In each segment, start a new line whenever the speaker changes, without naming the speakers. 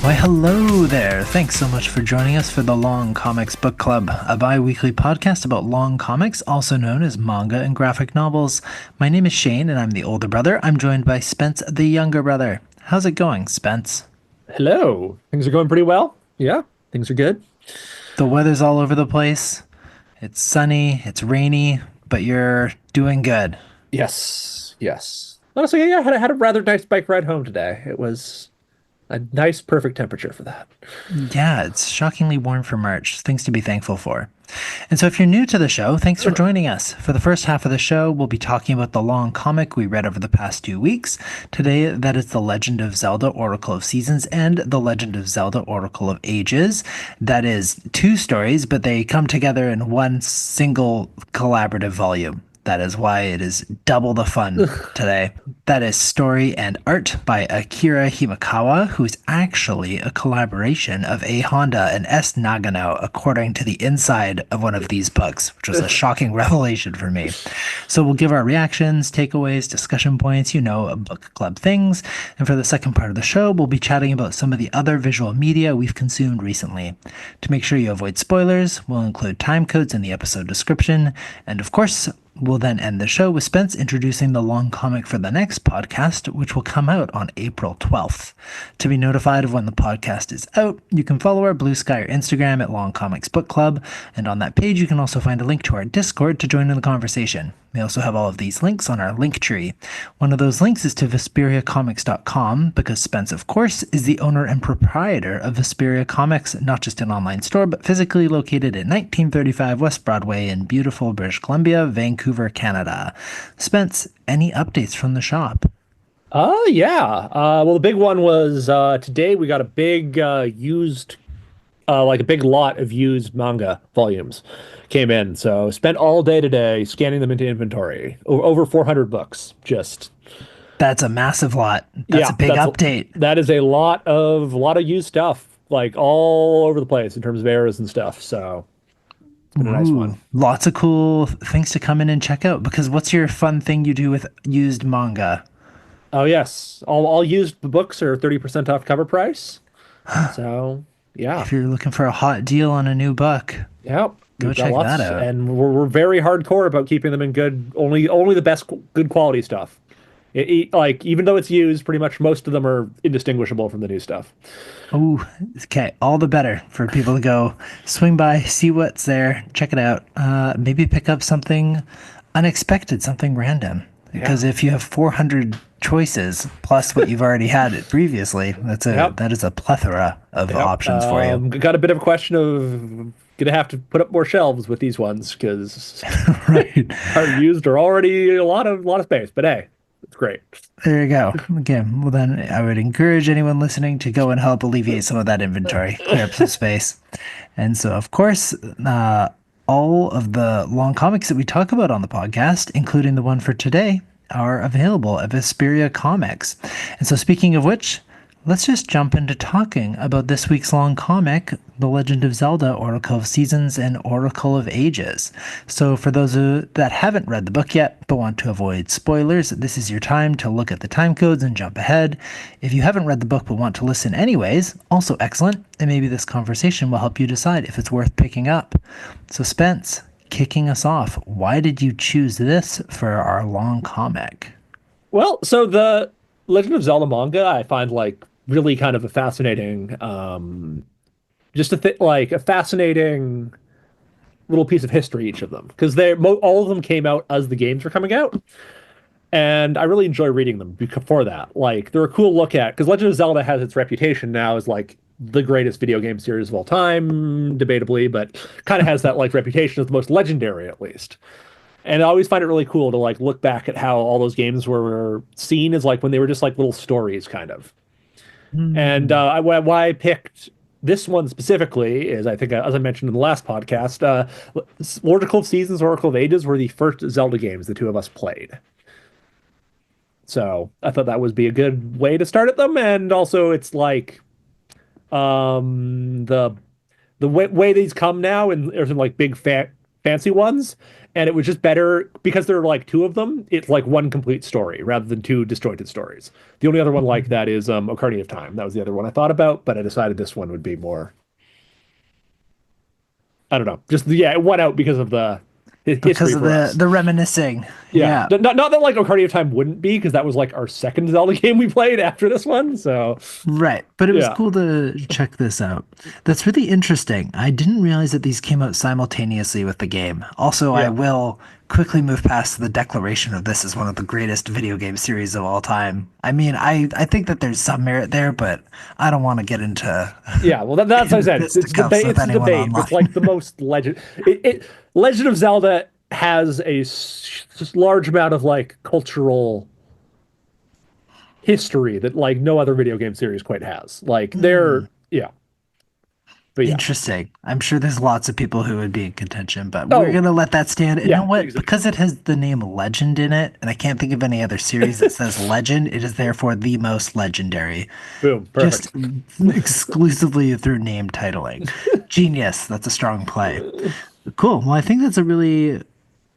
Why, hello there. Thanks so much for joining us for the Long Comics Book Club, a bi-weekly podcast about long comics, also known as manga and graphic novels. My name is Shane, and I'm the older brother. I'm joined by Spence, the younger brother. How's it going, Spence?
Hello. Things are going pretty well. Yeah, things are good.
The weather's all over the place. It's sunny, it's rainy, but you're doing good.
Yes, yes. Honestly, yeah, I had a rather nice bike ride home today. It was a nice, perfect temperature for that.
Yeah, it's shockingly warm for March. Things to be thankful for. And so, if you're new to the show, thanks for joining us. For the first half of the show, we'll be talking about the long comic we read over the past 2 weeks. Today, that is The Legend of Zelda Oracle of Seasons and The Legend of Zelda Oracle of Ages. That is two stories, but they come together in one single collaborative volume. That is why it is double the fun today. That is story and art by Akira Himakawa, who's actually a collaboration of A Honda and S Nagano, according to the inside of one of these books, which was a shocking revelation for me. So we'll give our reactions, takeaways, discussion points, book club things. And for the second part of the show, we'll be chatting about some of the other visual media we've consumed recently. To make sure you avoid spoilers, we'll include time codes in the episode description. And of course, we'll then end the show with Spence introducing the long comic for the next podcast, which will come out on April 12th. To be notified of when the podcast is out, you can follow our Blue Sky or Instagram at Long Comics Book Club, and on that page you can also find a link to our Discord to join in the conversation. We also have all of these links on our link tree. One of those links is to VesperiaComics.com, because Spence, of course, is the owner and proprietor of Vesperia Comics, not just an online store, but physically located at 1935 West Broadway in beautiful British Columbia, Vancouver, Canada. Spence, any updates from the shop?
Yeah. Well, the big one was today we got a big used like a big lot of used manga volumes came in. So spent all day today scanning them into inventory. Over 400 books. Just
That's a massive lot. That's a
yeah,
big update.
that is a lot of used stuff, like all over the place in terms of eras and stuff. So it's been a nice
Ooh,
one.
lots of cool things to come in and check out. Because what's your fun thing you do with used manga?
Oh yes, all used books are 30% off cover price. So yeah,
If you're looking for a hot deal on a new book,
yeah,
go
we've got
check that
lots,
out.
and we're very hardcore about keeping them in good, only the best good quality stuff. Like even though it's used, pretty much most of them are indistinguishable from the new stuff.
Oh, okay. All the better for people to go swing by, see what's there, check it out. Maybe pick up something unexpected, something random. Because
Yeah,
if you have 400 choices plus what you've already had previously,
yep,
that is a plethora of
yep.
options for you.
Got a bit of a question of gonna have to put up more shelves with these ones because
Right.
our used are already a lot of space. But hey, it's great.
There you go. Again, well then I would encourage anyone listening to go and help alleviate some of that inventory, clear up some space. And so, of course, all of the long comics that we talk about on the podcast, including the one for today, are available at Vesperia Comics. And so, speaking of which, let's just jump into talking about this week's long comic, The Legend of Zelda, Oracle of Seasons, and Oracle of Ages. So, for those that haven't read the book yet but want to avoid spoilers, this is your time to look at the time codes and jump ahead. If you haven't read the book but want to listen anyways, also excellent, and maybe this conversation will help you decide if it's worth picking up. So, Spence, kicking us off, why did you choose this for our long comic?
Well, so the Legend of Zelda manga I find like really kind of a fascinating, just a like a fascinating little piece of history, each of them, because all of them came out as the games were coming out, and I really enjoy reading them before that. Like they're a cool look at, because Legend of Zelda has its reputation now as like the greatest video game series of all time, debatably, but kind of has that like reputation as the most legendary at least. And I always find it really cool to like look back at how all those games were seen as like when they were just like little stories, kind of. And
Hmm.
why I picked this one specifically is I think, as I mentioned in the last podcast, Oracle of Seasons, Oracle of Ages were the first Zelda games the two of us played. So I thought that would be a good way to start at them. And also, it's like the way these come now, and there's some like big fancy ones, and it was just better because there are like two of them. It's like one complete story rather than two disjointed stories. The only other one like that is Ocarina of Time. That was the other one I thought about, but I decided this one would be more. I don't know. Just yeah, it won out because of the
Because
history
of
for us.
the reminiscing.
Yeah,
Yeah.
not that like Ocarina of Time wouldn't be because that was like our second Zelda game we played after this one. So
Right. But it was
yeah,
cool to check this out. That's really interesting. I didn't realize that these came out simultaneously with the game. Also, I
yeah.
will quickly move past the declaration of this as one of the greatest video game series of all time. I mean, I think that there's some merit there, but I don't want to get into
Yeah, well, that's what I said. It's a
fisticuffs
debate.
with
It's a
anyone
debate.
online.
It's like the most legend. Legend of Zelda has large amount of like cultural history that like no other video game series quite has. Like
Hmm.
they're yeah, but yeah.
Interesting. I'm sure there's lots of people who would be in contention, but we're
Oh
gonna let that stand. And you know
yeah,
what?
exactly.
Because it has the name Legend in it, and I can't think of any other series that says Legend, it is therefore the most legendary,
Boom,
just
perfect.
exclusively through name titling. Genius. That's a strong play. Cool. Well, I think that's a really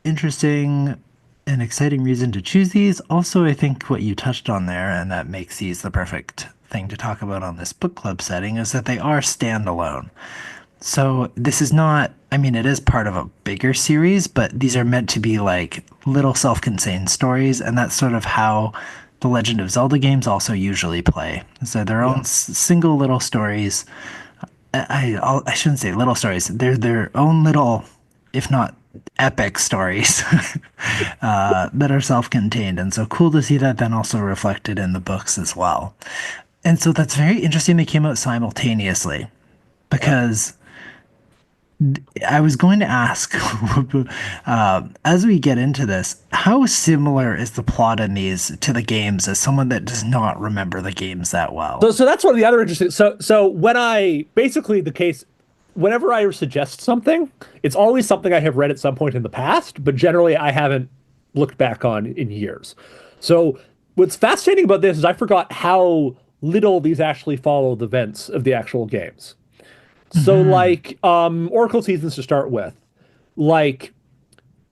interesting and exciting reason to choose these. Also, I think what you touched on there, and that makes these the perfect thing to talk about on this book club setting, is that they are standalone. So this is not, I mean, it is part of a bigger series, but these are meant to be like little self-contained stories, and that's sort of how the Legend of Zelda games also usually play. So their own
Yeah,
single little stories. I shouldn't say little stories. They're their own little, if not epic stories that are self-contained. And so cool to see that then also reflected in the books as well. And so that's very interesting. They came out simultaneously
yeah.
because I was going to ask, as we get into this, how similar is the plot in these to the games as someone that does not remember the games that well?
So that's one of the other interesting. So when I basically the case, whenever I suggest something, it's always something I have read at some point in the past, but generally I haven't looked back on in years. So what's fascinating about this is I forgot how little these actually follow the events of the actual games. So
Hmm.
like Oracle seasons to start with, like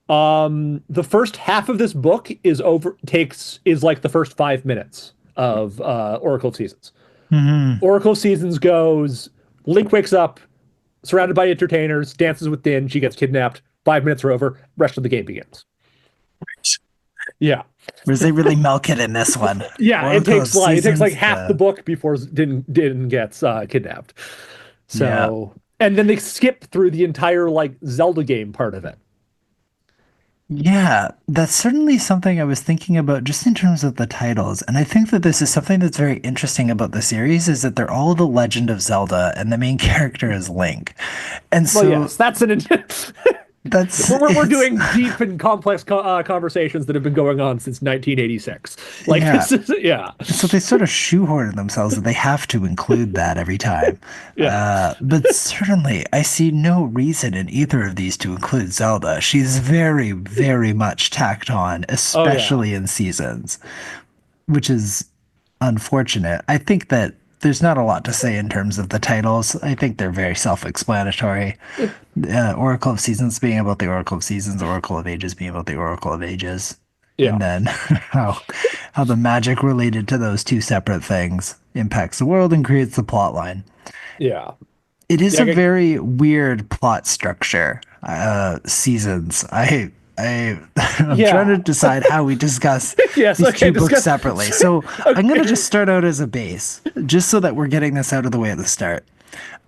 the first half of this book is like the first 5 minutes of Oracle seasons.
Hmm.
Oracle seasons goes Link wakes up, surrounded by entertainers, dances with Din, she gets kidnapped. 5 minutes are over, rest of the game begins. Yeah.
Whereas they really milk it in this one.
Yeah,
Oracle of
it takes like
Seasons,
half the
the
book before Din gets kidnapped.
yeah.
So and then they skip through the entire like Zelda game part of it.
Yeah, that's certainly something I was thinking about just in terms of the titles. And I think that this is something that's very interesting about the series is that they're all The Legend of Zelda and the main character is Link. And
Well,
so
yes, that's an
that's
we're
it's
doing deep and complex conversations that have been going on since 1986. Like
yeah.
this is yeah.
So they sort of shoehorn themselves that they have to include that every time.
Yeah.
But certainly, I see no reason in either of these to include Zelda. She's very, very much tacked on,
Oh yeah.
especially in seasons, which is unfortunate. I think that there's not a lot to say in terms of the titles. I think they're very self-explanatory. Oracle of Seasons being about the Oracle of Seasons, Oracle of Ages being about the Oracle of Ages, and
Yeah.
then how the magic related to those two separate things impacts the world and creates the plot line.
Yeah.
It is
Yeah.
a very weird plot structure. Seasons. I I'm trying to
Yeah.
decide how we discuss
Yes.
these
Okay.
two books
Discuss.
separately. So I'm gonna
Okay.
just start out as a base, just so that we're getting this out of the way at the start.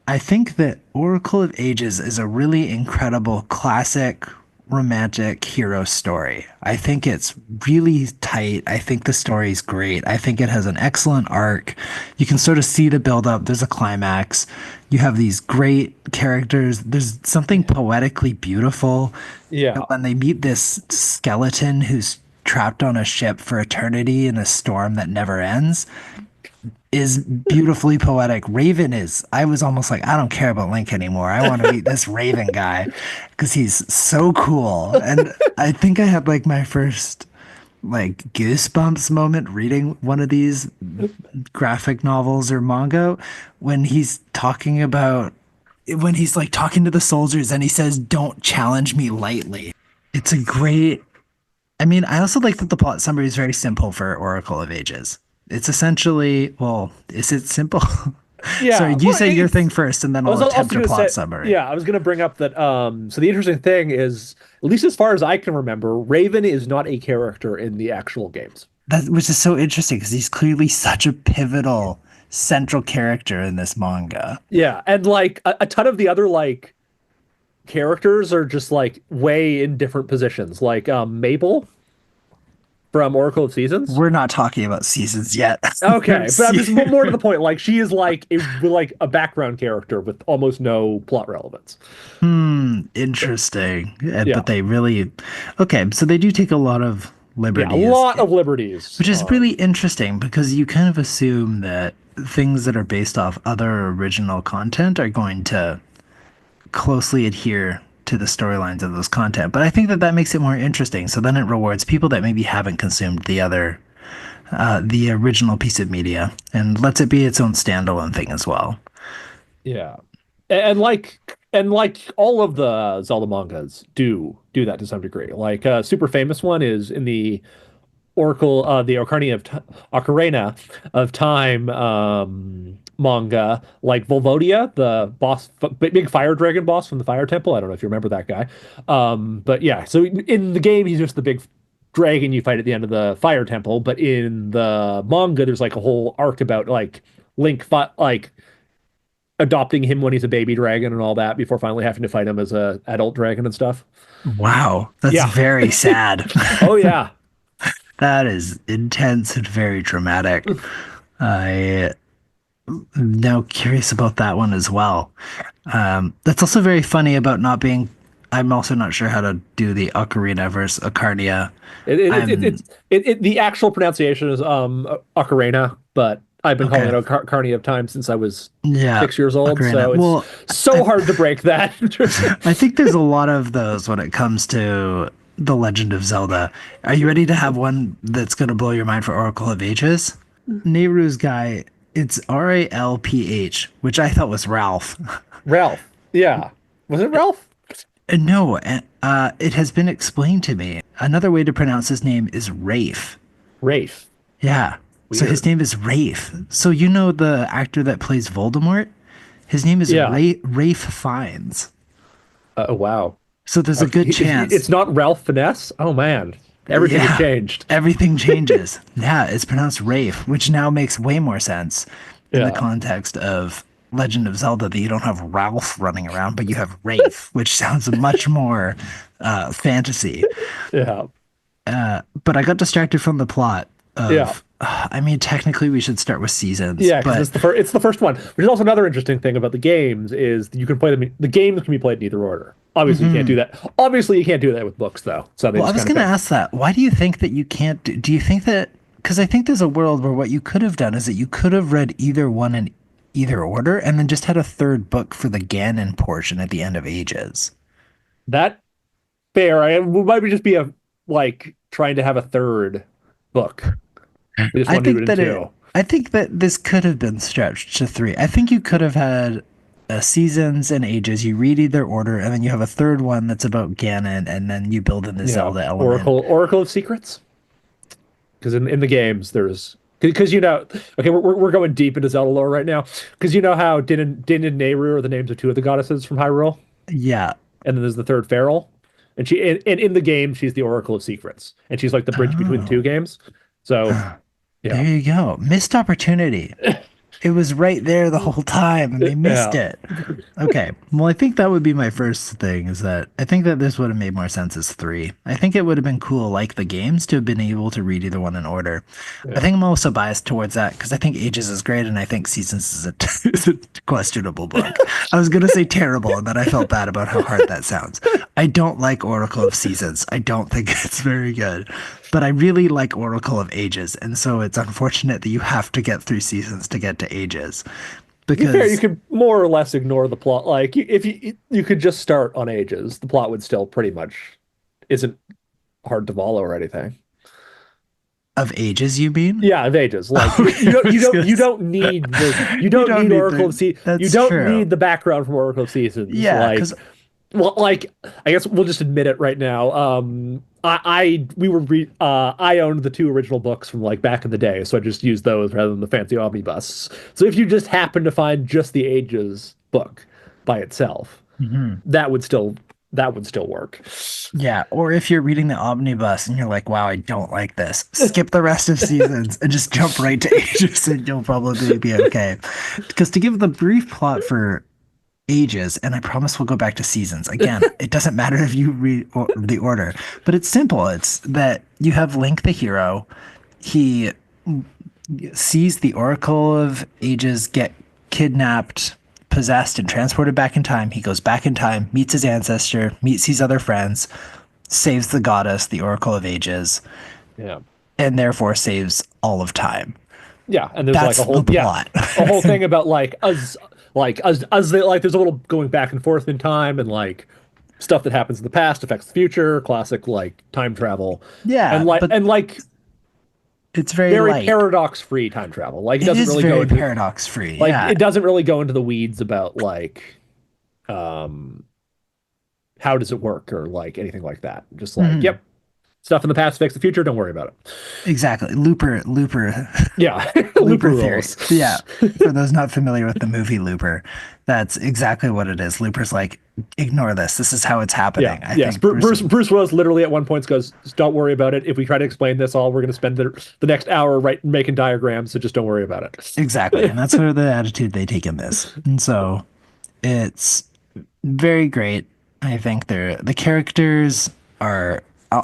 I think that Oracle of Ages is a really incredible classic romantic hero story. I think it's really tight. I think the story's great. I think it has an excellent arc. You can sort of see the build up. There's a climax. You have these great characters. There's something poetically beautiful
Yeah.
when they meet this skeleton who's trapped on a ship for eternity in a storm that never ends is beautifully poetic. Raven is, I was almost like, I don't care about Link anymore. I want to meet this Raven guy because he's so cool. And I think I had like my first like goosebumps moment reading one of these graphic novels or manga when he's talking about when he's like talking to the soldiers and he says, "Don't challenge me lightly." It's a great. I mean, I also like that the plot summary is very simple for Oracle of Ages. It's essentially, well, is it simple? Sorry,
Yeah,
you
well,
say your thing
it's.
first, and then
I
I'll
was also
attempt a
going to
plot
say,
summary.
yeah, I was going to bring up that. So the interesting thing is, at least as far as I can remember, Raven is not a character in the actual games.
That which is so interesting because he's clearly such a pivotal central character in this manga.
Yeah, and like a ton of the other like characters are just like way in different positions. Like Mabel from Oracle of Seasons.
We're not talking about seasons yet.
Okay, but I'm just
See-
more to the point. Like she is like a background character with almost no plot relevance.
Interesting.
Yeah,
But they really, okay, so they do take a lot of
yeah, a
liberties,
lot of liberties.
which is really interesting because you kind of assume that things that are based off other original content are going to closely adhere to the storylines of those content. But I think that that makes it more interesting. So then it rewards people that maybe haven't consumed the original piece of media, and lets it be its own standalone thing as well.
Yeah, and like all of the Zelda mangas do that to some degree. Like a super famous one is in the the Ocarina of Time manga, like Volvodia, the boss, big fire dragon boss from the Fire Temple. I don't know if you remember that guy. But yeah, so in the game, he's just the big dragon you fight at the end of the Fire Temple. But in the manga, there's like a whole arc about like like adopting him when he's a baby dragon and all that before finally having to fight him as a adult dragon and stuff.
Wow, that's
Yeah.
very sad.
Oh yeah.
That is intense and very dramatic. I am now curious about that one as well. That's also very funny about not being. I'm also not sure how to do the Ocarina versus Ocarnia. I'm
The actual pronunciation is Ocarina, but I've been calling
okay.
it Ocarina of Time since I was
Yeah,
6 years old,
Ocarina.
so it's
Well,
so hard to break that.
I think there's a lot of those when it comes to The Legend of Zelda. Are you ready to have one that's going to blow your mind for Oracle of Ages? Nehru's guy, it's Ralph, which I thought was Ralph.
Ralph. Yeah. Was it Ralph?
No, it has been explained to me. Another way to pronounce his name is Rafe.
Rafe.
Yeah. So his
Weird.
name is Rafe. So you know the actor that plays Voldemort? His name is
Yeah.
Rafe Fiennes.
Oh wow.
So there's a good
It's
chance.
not Ralph Finesse? Oh man. Everything has
Yeah,
changed.
everything changes. Yeah, it's pronounced Rafe, which now makes way more sense in the
Yeah.
context of Legend of Zelda that you don't have Ralph running around, but you have Rafe, which sounds much more fantasy.
Yeah.
But I got distracted from the plot
Yeah.
of, I mean, technically we should start with seasons,
Yeah, because
but
it's the first one. Which is also another interesting thing about the games is that you can play them. The games can be played in either order. Obviously, you can't do that. Obviously, you can't do that with books, though. So they
well, I
just
was
kind of
going to
pick.
ask that. Why do you think that you can't do you think that, because I think there's a world where what you could have done is that you could have read either one in either order and then just had a third book for the Ganon portion at the end of Ages.
That fair. I might just be a like trying to have a third book. We just
I
want to do it
think
in
that it,
two.
I think that this could have been stretched to three. I think you could have had seasons and ages. You read either order, and then you have a third one that's about Ganon, and then you build in the
Yeah,
Zelda element.
Oracle of Secrets. Because in the games there's because okay we're going deep into Zelda lore right now because you know how Din and Nehru are the names of two of the goddesses from Hyrule,
Yeah.
and then there's the third Feral, and and in the game she's the Oracle of Secrets, and she's like the bridge between the two
Oh,
games. So
there
yeah,
you go. Missed opportunity. It was right there the whole time, and they missed
yeah,
it. Okay. Well, I think that would be my first thing is that I think that this would have made more sense as three. I think it would have been cool, like the games, to have been able to read either one in order. I
yeah.
think I'm also biased towards that because I think Ages is great and I think Seasons is is a questionable book. I was going to say terrible and then I felt bad about how hard that sounds. I don't like Oracle of Seasons. I don't think it's very good. But I really like Oracle of Ages. And so it's unfortunate that you have to get through Seasons to get to Ages
To be fair, you
because
could more or less ignore the plot. Like if you could just start on Ages, the plot would still pretty much isn't hard to follow or anything.
Of ages, you mean?
Yeah, of ages. Like
Okay, I was gonna
you
say-
don't need you
you
don't
don't
need
need
Oracle
the.
of Se you
That's
don't
true.
need the background from Oracle of Seasons.
Yeah, because
Like, well, like I guess we'll just admit it right now. I owned the two original books from like back in the day, so I just used those rather than the fancy omnibus. So if you just happen to find just the Ages book by itself, that would still that would still work.
yeah, or if you're reading the omnibus and you're like, wow, I don't like this, skip the rest of seasons and just jump right to ages and you'll probably be okay. Because to give the brief plot for ages, and I promise we'll go back to seasons. Again, it doesn't matter if you read the order, but it's simple. It's that you have Link the hero. He sees the Oracle of Ages get kidnapped, possessed, and transported back in time. He goes back in time, meets his ancestor, meets these other friends, saves the goddess, the Oracle of Ages,
Yeah.
and therefore saves all of time.
Yeah, and there's like
That's
a
the
whole yeah,
plot.
a whole thing about like us they like there's a little going back and forth in time and like stuff that happens in the past affects the future, classic like time travel.
Yeah, but
And like
it's very
very
light.
paradox free time travel. Like
It is very paradox free. Yeah,
it doesn't really go into the weeds about like um how does it work or like anything like that. Just like,
mhm.
yep, stuff in the past affects the future, don't worry about it.
Exactly. Looper,
Yeah, Looper
Looper theory.
rules.
Yeah. For those not familiar with the movie Looper, that's exactly what it is. Looper's like, ignore this. This is how it's
Yeah,
happening. I
yes.
think Bruce.
Bruce Willis literally at one point goes, "Don't worry about it. If we try to explain this all, we're going to spend the next hour right making diagrams. So just don't worry about
Exactly.
it."
And that's sort of the attitude they take in this. And so it's very great. I think the characters are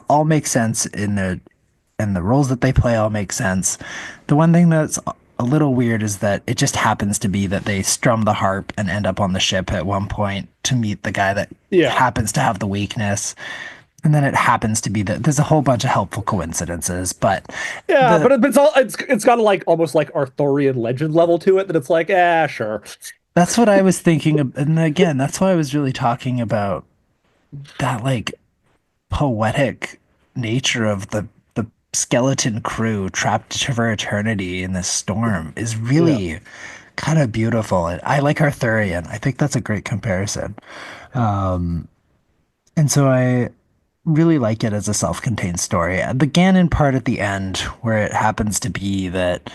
all make sense in their and the roles that they play all make sense. The one thing that's a little weird is that it just happens to be that they strum the harp and end up on the ship at one point to meet the guy that
Yeah,
happens to have the weakness. And then it happens to be that there's a whole bunch of helpful coincidences, but
yeah,
the
but it's all it's got a like almost like Arthurian legend level to it that it's like, ah, sure.
that's what I was thinking of. And again, that's why I was really talking about that like poetic nature of the skeleton crew trapped for eternity in this storm is
Yeah,
really kind of beautiful. And I like Arthurian. I think that's a great comparison. And so I really like it as a self-contained story. The Ganon part at the end, where it happens to be that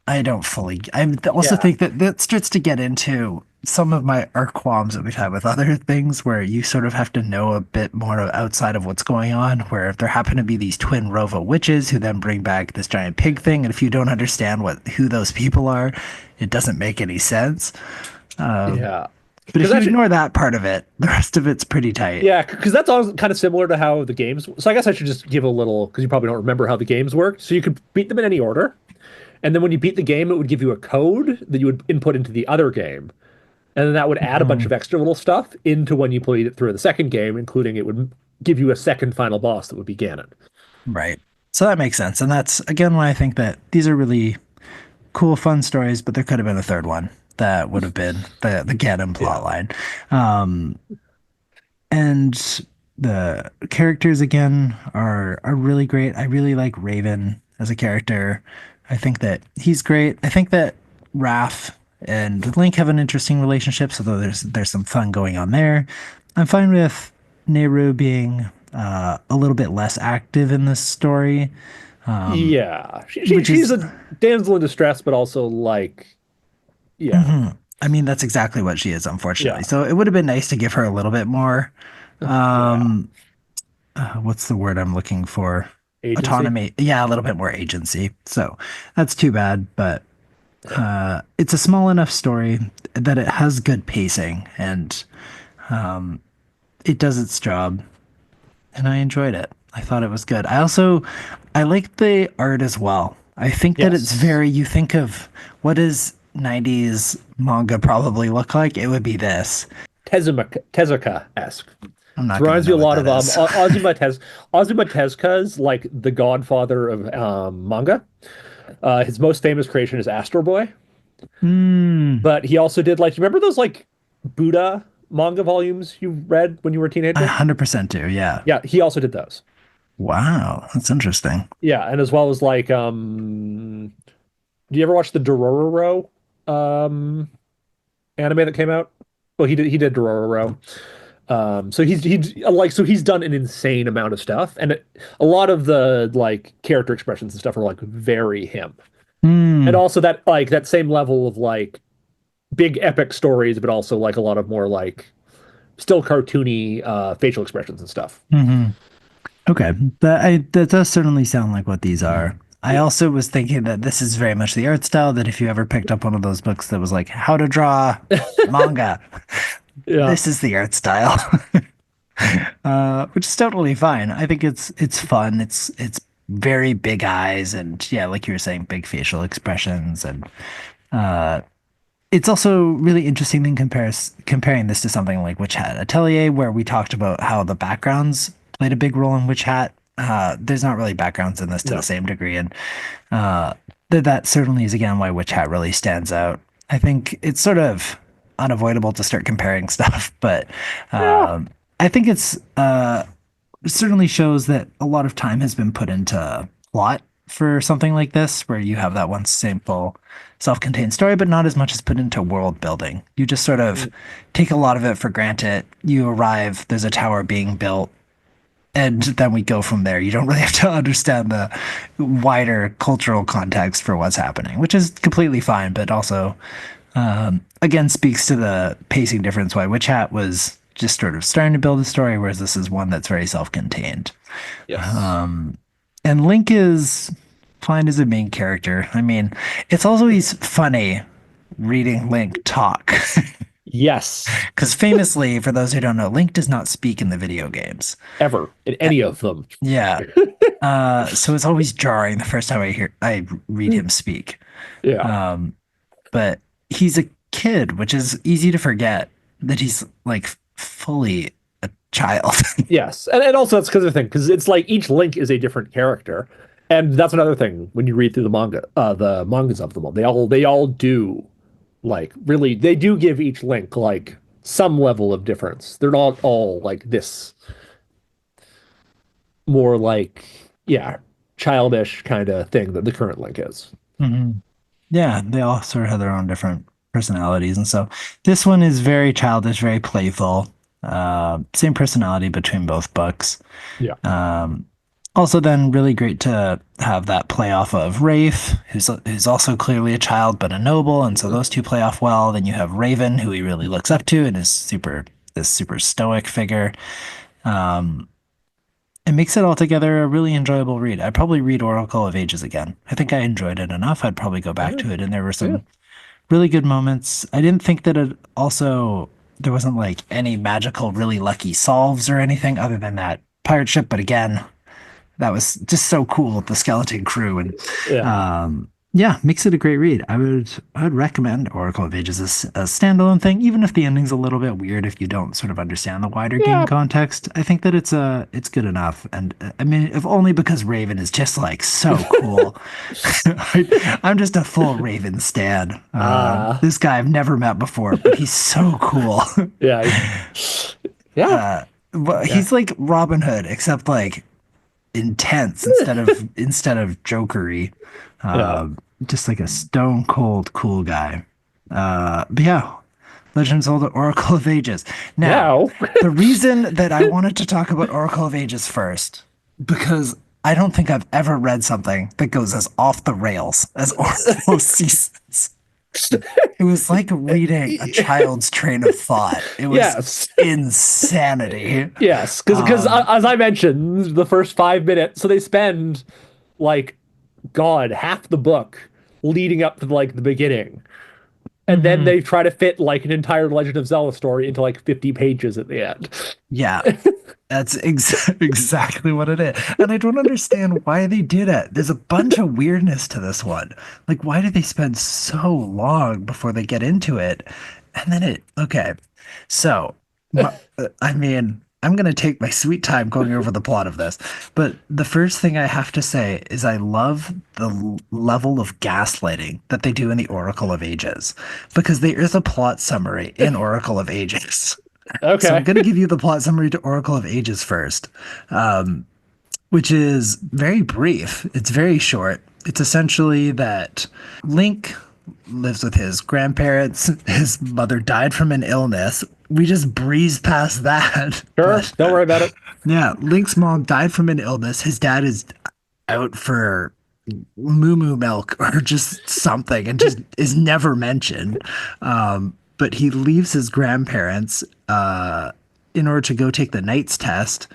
I don't fully. I also
yeah,
think that that starts to get into some of my our qualms that we've had with other things, where you sort of have to know a bit more outside of what's going on. Where if there happen to be these twin Rova witches who then bring back this giant pig thing, and if you don't understand what who those people are, it doesn't make any sense.
yeah.
But
Because
if you
actually,
ignore that part of it, the rest of it's pretty tight.
yeah, because that's all kind of similar to how the games. So I guess I should just give a little because you probably don't remember how the games worked. So you could beat them in any order, and then when you beat the game, it would give you a code that you would input into the other game. And then that would add a bunch
Mhm.
of extra little stuff into when you played it through the second game, including it would give you a second final boss that would be Ganon.
Right. So that makes sense. And that's again why I think that these are really cool, fun stories, but there could have been a third one that would have been the Ganon
Yeah.
plotline. Um, and the characters again are really great. I really like Raven as a character. I think that he's great. I think that Raph and Link have an interesting relationship, so there's some fun going on there. I'm fine with Nehru being a little bit less active in this story,
Yeah.
which
She's
is
a damsel in distress, but also like, yeah.
mhm. I mean, that's exactly what she is, unfortunately.
Yeah.
So it would have been nice to give her a little bit more.
Yeah.
Um, what's the word I'm looking for?
Agency.
Autonomy. Yeah, a little bit more agency. So that's too bad, but it's a small enough story that it has good pacing and it does its job, and I enjoyed it. I thought it was good. I like the art as well. I think that it's
Yes.
very, you think of what does 90s manga probably look like? It would be this.
Tezuka-esque.
I'm
It
not going to
reminds me
know
a
what
lot
that
of
is.
Azuma Tezuka's like the godfather of manga. His most famous creation is Astro Boy,
Hmm.
but he also did like you remember those like Buddha manga volumes you read when you were a
I
teenager?
100% do. Yeah.
Yeah, he also did those.
Wow, that's interesting.
Yeah, and as well as like do you ever watch the Dororo anime that came out? Well, he did Dororo. So he's done an insane amount of stuff, and a lot of the like character expressions and stuff are like very him. And
Hmm.
also that same level of like big epic stories, but also like a lot of more like still cartoony facial expressions and stuff.
Hmm. Okay, that does certainly sound like what these are. I
Yeah.
also was thinking that this is very much the art style that if you ever picked up one of those books that was like how to draw manga,
Yeah.
this is the art style. Which is totally fine. I think it's fun. It's very big eyes and yeah, like you were saying, big facial expressions and uh it's also really interesting in comparing this to something like Witch Hat Atelier, where we talked about how the backgrounds played a big role in Witch Hat. There's not really backgrounds in this to the
No.
same degree, and uh, that certainly is again why Witch Hat really stands out. I think it's sort of unavoidable to start comparing stuff, but
Yeah.
um, I think it certainly shows that a lot of time has been put into plot for something like this, where you have that one simple self-contained story, but not as much as put into world building. You just sort of
Mm.
take a lot of it for granted. You arrive, there's a tower being built, and then we go from there. You don't really have to understand the wider cultural context for what's happening, which is completely fine, but also again speaks to the pacing difference why Witch Hat was just sort of starting to build a story, whereas this is one that's very self-contained.
Yes.
And Link is fine as a main character. I mean, it's always funny reading Link talk.
Yes.
Because famously, for those who don't know, Link does not speak in the video games.
Ever in
Uh,
any of them.
Yeah. So it's always jarring the first time I read him speak.
Yeah.
Um, but he's a kid, which is easy to forget that he's like fully a child.
Yes. And also that's because of the thing, because it's like each Link is a different character. And that's another thing when you read through the mangas of them all. They all do like really they do give each Link like some level of difference. They're not all like this more like yeah, childish kind of thing that the current Link is.
Mhm. Yeah, they all sort of have their own different personalities. And so this one is very childish, very playful. Same personality between both books.
Yeah.
Um, Also, then really great to have that play off of Rafe, who's also clearly a child but a noble, and so those two play off well. Then you have Raven, who he really looks up to, and is this super stoic figure. Um, it makes it altogether a really enjoyable read. I'd probably read Oracle of Ages again. I think I enjoyed it enough. I'd probably go back
Yeah.
to it, and there were
Yeah.
some really good moments. I didn't think that it also there wasn't like any magical, really lucky solves or anything other than that pirate ship. But again, that was just so cool with the skeleton crew and
Yeah.
yeah, makes it a great read. I would recommend Oracle of Ages as a standalone thing, even if the ending's a little bit weird if you don't sort of understand the wider game
Yeah.
context. I think that it's good enough, and I mean, if only because Raven is just like so cool. I'm just a full Raven stan.
Uh
This guy I've never met before, but he's so cool.
yeah. Yeah.
But
Yeah.
he's like Robin Hood, except like intense instead of jokery.
Yeah.
Just like a stone cold cool guy. But yeah, Legend of Zelda Oracle of Ages. Now,
Now.
the reason that I wanted to talk about Oracle of Ages first, because I don't think I've ever read something that goes as off the rails as Oracle Seasons. It was like reading a child's train of thought. It was
Yes.
insanity.
Yes, because
Um,
as I mentioned, the first 5 minutes, so they spend like God half the book leading up to like the beginning, and then
mhm.
they try to fit like an entire Legend of Zelda story into like 50 pages at the end.
Yeah, that's exactly what it is. And I don't understand why they did it. There's a bunch of weirdness to this one. Like, why do they spend so long before they get into it? And then okay. So, I mean, I'm going to take my sweet time going over the plot of this. But the first thing I have to say is I love the level of gaslighting that they do in the Oracle of Ages because there is a plot summary in Oracle of Ages. So I'm
Okay.
going to give you the plot summary to Oracle of Ages first. Um, which is very brief. It's very short. It's essentially that Link lives with his grandparents. His mother died from an illness. We just breezed past that.
Sure,
But
don't worry about it.
yeah, Link's mom died from an illness. His dad is out for moo moo milk or just something and just is never mentioned. But he leaves his grandparents in order to go take the Knight's test.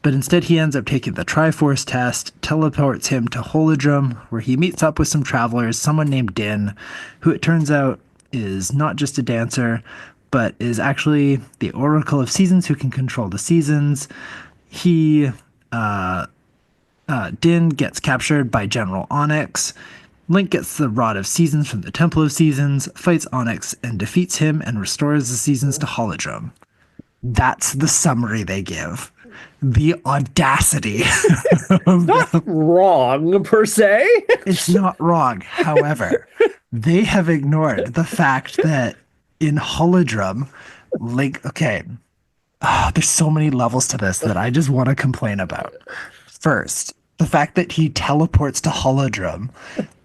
But instead, he ends up taking the Triforce test, teleports him to Holodrum, where he meets up with some travelers, someone named Din, who it turns out is not just a dancer, but is actually the Oracle of Seasons who can control the seasons. He Din gets captured by General Onyx. Link gets the Rod of Seasons from the Temple of Seasons, fights Onyx, and defeats him and restores the seasons to Holodrum. That's the summary they give. The audacity.
Not wrong per se.
It's not wrong. However, they have ignored the fact that in Holodrum, Link, okay, there's so many levels to this that I just want to complain about. First, the fact that he teleports to Holodrum.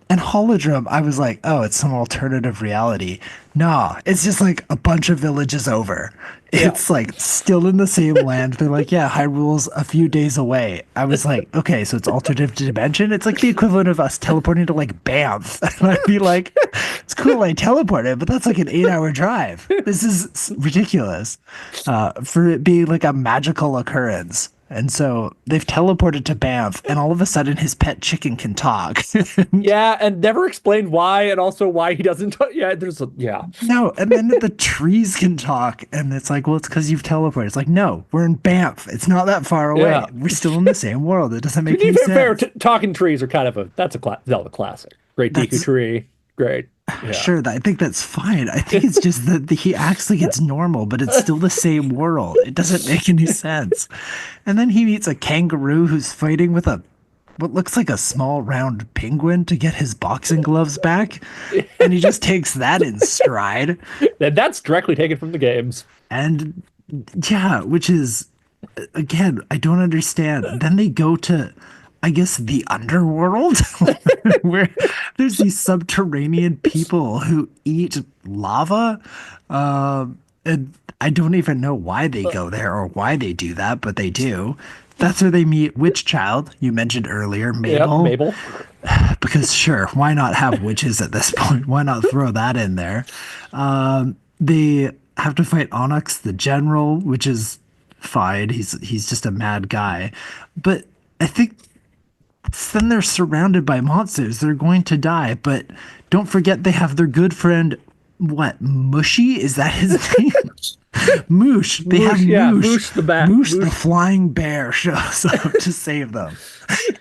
And Holodrum, I was like, oh, it's some alternative reality. Nah, it's just like a bunch of villages over. It's like still in the same land. They're like, yeah, Hyrule's a few days away. I was like, okay, so it's alternative dimension. It's like the equivalent of us teleporting to like Banff. And I'd be like, it's cool I teleported, but that's like an 8-hour drive. This is ridiculous for it being like a magical occurrence. And so they've teleported to Banff, and all of a sudden his pet chicken can talk.
Yeah, and never explained why, and also why he doesn't. Yeah, yeah.
No, and then the trees can talk, and it's like, well, it's because you've teleported. It's like, no, we're in Banff. It's not that far away.
Yeah.
We're still in the same world. It doesn't
To
make
be
any
fair,
sense.
talking trees are kind of that's a Zelda classic. Great Deku
That's
tree, great. Yeah.
sure. I think that's fine. I think it's just that he acts like it's normal, but it's still the same world. It doesn't make any sense. And then he meets a kangaroo who's fighting with a what looks like a small round penguin to get his boxing gloves back, and he just takes that in stride.
And that's directly taken from the games.
And yeah, which is again, I don't understand. Then they go to, I guess, the underworld, where there's these subterranean people who eat lava. And I don't even know why they go there or why they do that, but they do. That's where they meet Witch Child, you mentioned earlier,
Yep,
Mabel.
Mabel.
Because sure, why not have witches at this point? Why not throw that in there? They have to fight Onyx, the general, which is fine. He's just a mad guy. But I think then they're surrounded by monsters. They're going to die. But don't forget they have their good friend, what, Mushy? Is that his name? Moosh. They
Moosh,
have
yeah,
Moosh.
Moosh the bat.
Moosh, the
Moosh.
flying bear, shows up to save them.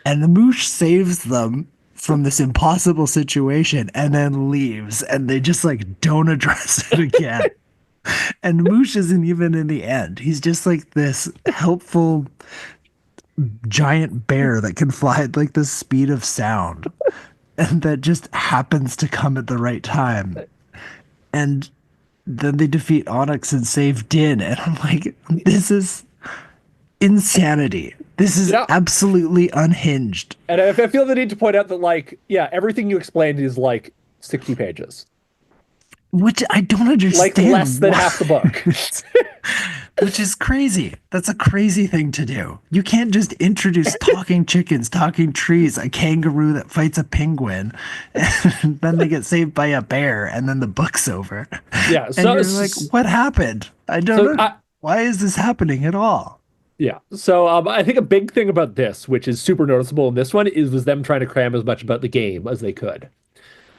And the Moosh saves them from this impossible situation and then leaves. And they just like don't address it again. And Moosh isn't even in the end. He's just like this helpful giant bear that can fly at like the speed of sound and that just happens to come at the right time. And then they defeat Onyx and save Din. And I'm like, this is insanity. This is
Yeah.
absolutely unhinged.
And I feel the need to point out that, like, yeah, everything you explained is like 60 pages,
Which I don't
like
understand.
less than
why.
half the book.
Which is crazy. That's a crazy thing to do. You can't just introduce talking chickens, talking trees, a kangaroo that fights a penguin, and then they get saved by a bear, and then the book's over.
Yeah,
And
so
you're like, what happened? I don't
so
know. Why is this happening at all?
yeah. So I think a big thing about this, which is super noticeable in this one, was them trying to cram as much about the game as they could.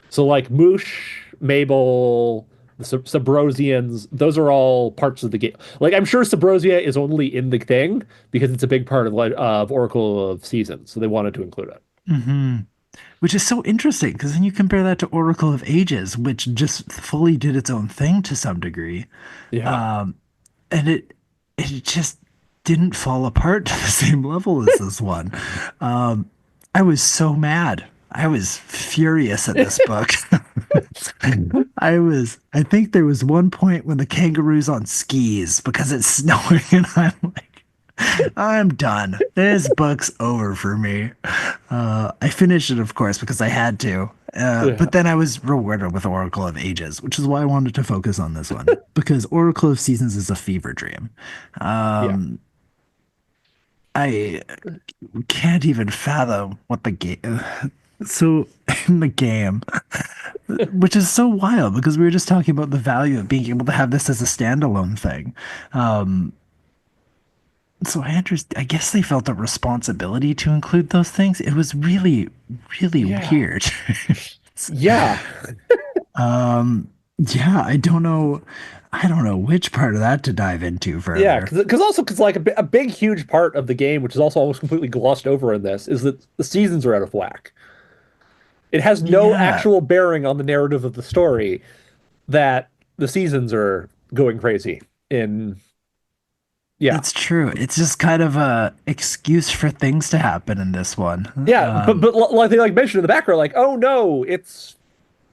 So like Moosh, Mabel, the Subrosians, those are all parts of the game. Like I'm sure Subrosia is only in the thing because it's a big part of Oracle of Seasons, so they wanted to include it.
Hmm. Which is so interesting because then you compare that to Oracle of Ages, which just fully did its own thing to some degree.
Yeah.
And it just didn't fall apart to the same level as this one. I was so mad. I was furious at this book. I think there was one point when the kangaroo's on skis because it's snowing, and I'm like, I'm done. This book's over for me. I finished it, of course, because I had to.
Yeah,
But then I was rewarded with Oracle of Ages, which is why I wanted to focus on this one, because Oracle of Seasons is a fever dream.
yeah,
Um, I can't even fathom what the game. So in the game, which is so wild because we were just talking about the value of being able to have this as a standalone thing. Um, so I understand. I guess they felt a responsibility to include those things. It was really, really
yeah,
weird.
yeah,
Um, yeah, I don't know. I don't know which part of that to dive into
yeah.
further.
Because like a big huge part of the game, which is also almost completely glossed over in this, is that the seasons are out of whack. It has no
Yeah,
actual bearing on the narrative of the story that the seasons are going crazy in. Yeah,
it's true. It's just kind of a excuse for things to happen in this one.
yeah, but like they like mentioned in the background, like, oh no, it's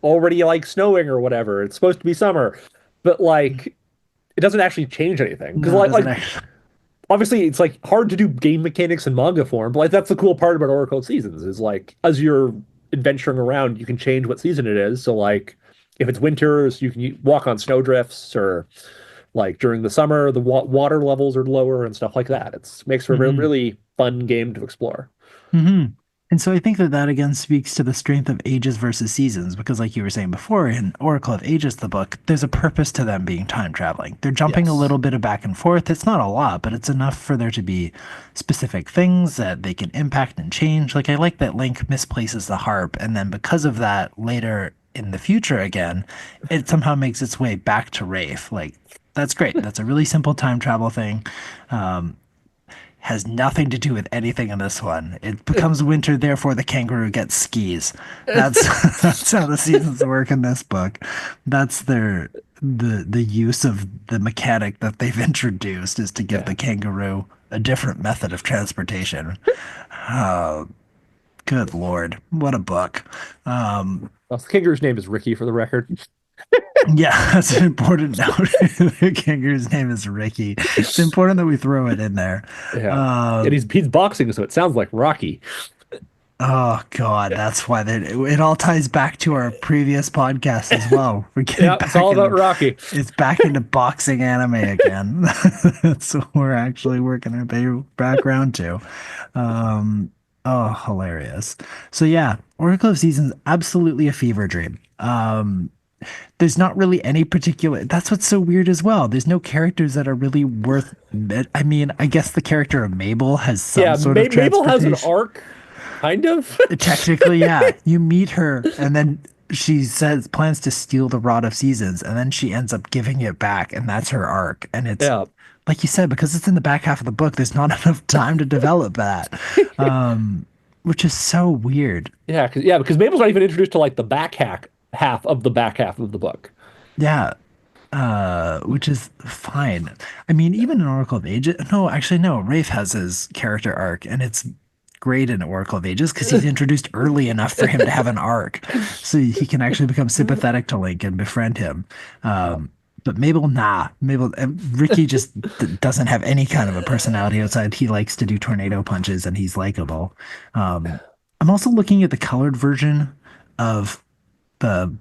already like snowing or whatever. It's supposed to be summer, but like it doesn't actually change anything because
No, it doesn't
like
actually.
obviously it's like hard to do game mechanics in manga form, but like that's the cool part about Oracle Seasons is like as you're adventuring around, you can change what season it is. So like if it's winters, you can walk on snowdrifts, or like during the summer, the water levels are lower and stuff like that. It's makes for a
Mhm.
really fun game to explore.
hmm And so I think that that again speaks to the strength of ages versus seasons, because like you were saying before, in Oracle of Ages, the book, there's a purpose to them being time traveling. They're jumping a
Yes.
little bit of back and forth. It's not a lot, but it's enough for there to be specific things that they can impact and change. Like I like that Link misplaces the harp, and then because of that, later in the future again, it somehow makes its way back to Rafe. Like that's great. That's a really simple time travel thing. Um, has nothing to do with anything in this one. It becomes winter, therefore the kangaroo gets skis. That's that's how the seasons work in this book. That's the use of the mechanic that they've introduced is to give
Yeah.
the kangaroo a different method of transportation. Oh, good Lord, what a book. Um,
Well, the kangaroo's name is Ricky for the record.
yeah, that's an important note. The kangaroo's name is Ricky. It's important that we throw it in there.
Yeah. And
Um,
he's boxing, so it sounds like Rocky.
Oh God, that's why it all ties back to our previous podcast as well. We're getting
Yeah, it's all
back
about
into
Rocky.
it's back into boxing anime again. That's what we're actually working our background to. Um, oh, hilarious. So yeah, Oracle of Seasons absolutely a fever dream. There's not really any particular. That's what's so weird as well. There's no characters that are really worth. I mean, I guess the character of Mabel has some
Yeah,
sort of
Mabel has an
transportation.
arc, kind of.
Technically, yeah. You meet her, and then she says plans to steal the Rod of Seasons, and then she ends up giving it back, and that's her arc. And it's
Yeah.
like you said, because it's in the back half of the book, there's not enough time to develop that, which is so weird.
Because Mabel's not even introduced to like the half of the back half of the book.
Yeah, which is fine. I mean, even in Oracle of Ages, no, actually, no. Rafe has his character arc, and it's great in Oracle of Ages because he's introduced early enough for him to have an arc, so he can actually become sympathetic to Link and befriend him.
Yeah.
But Mabel, nah. Mabel, Ricky just doesn't have any kind of a personality outside. He likes to do tornado punches, and he's likable. I'm also looking at the colored version of the